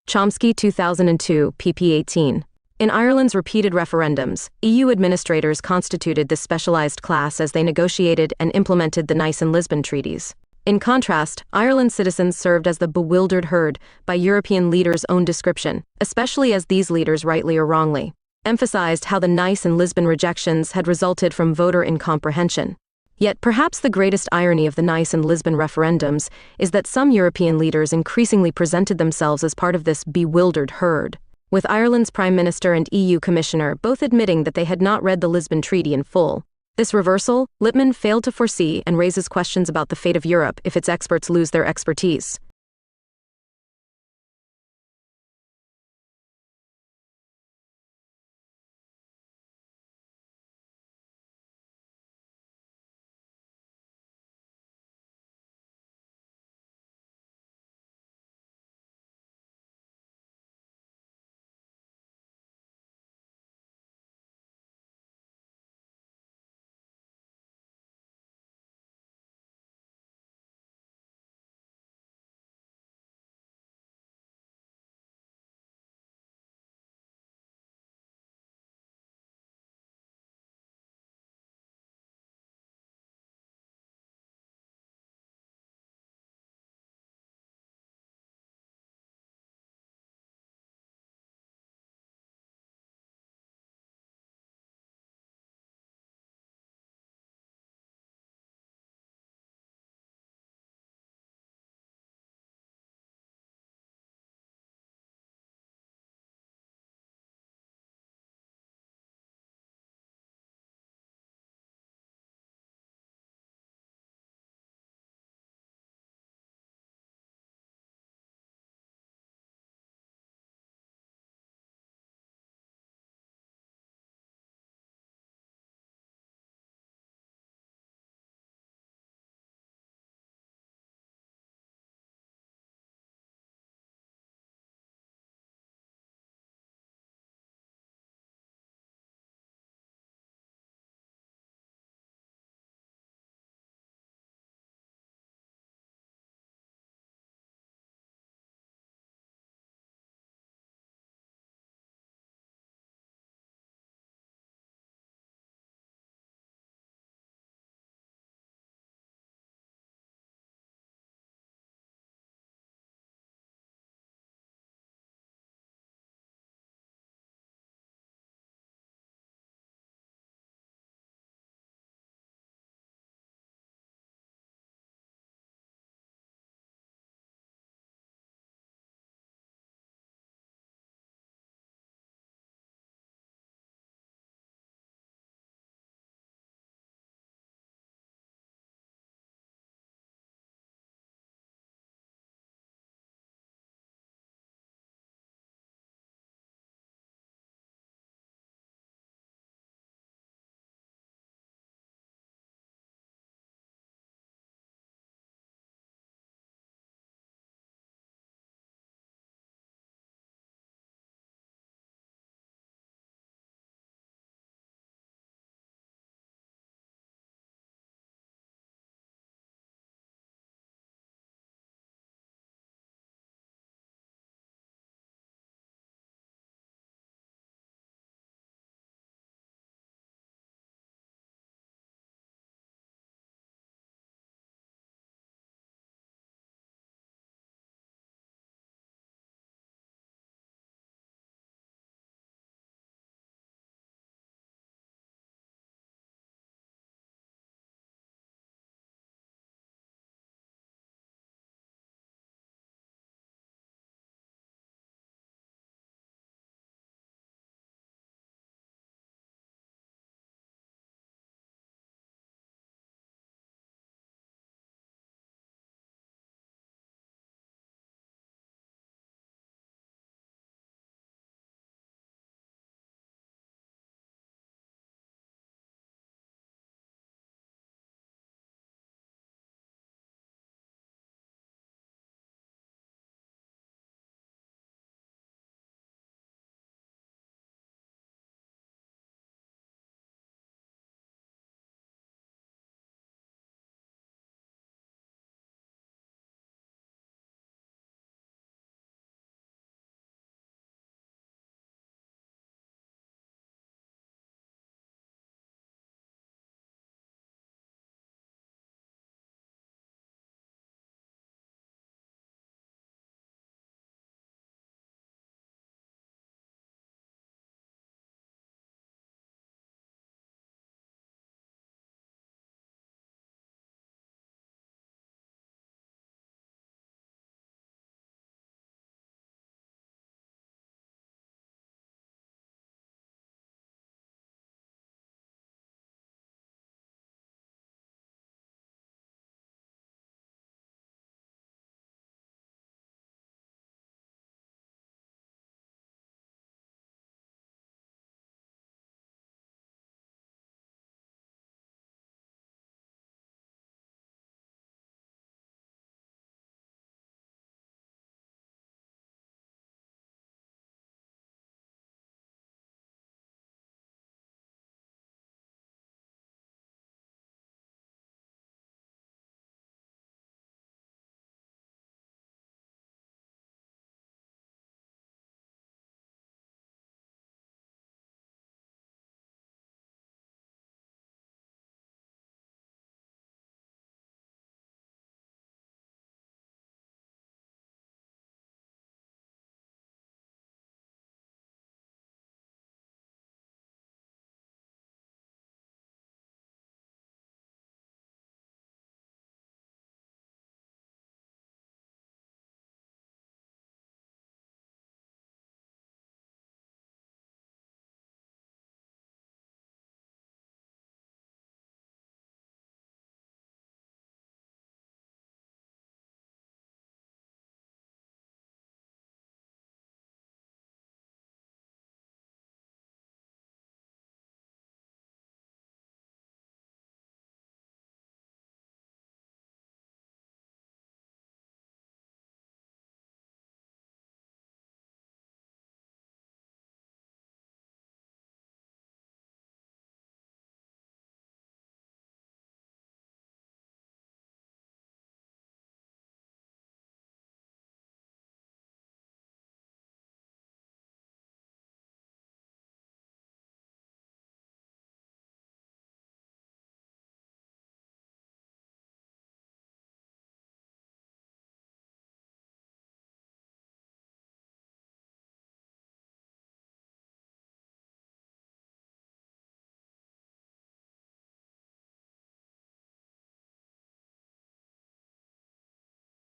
Chomsky 2002, pp 18. In Ireland's repeated referendums, EU administrators constituted this specialized class as they negotiated and implemented the Nice and Lisbon Treaties. In contrast, Ireland's citizens served as the bewildered herd by European leaders' own description, especially as these leaders, rightly or wrongly, emphasized how the Nice and Lisbon rejections had resulted from voter incomprehension. Yet perhaps the greatest irony of the Nice and Lisbon referendums is that some European leaders increasingly presented themselves as part of this bewildered herd, with Ireland's Prime Minister and EU Commissioner both admitting that they had not read the Lisbon Treaty in full. This reversal, Lippmann failed to foresee and raises questions about the fate of Europe if its experts lose their expertise.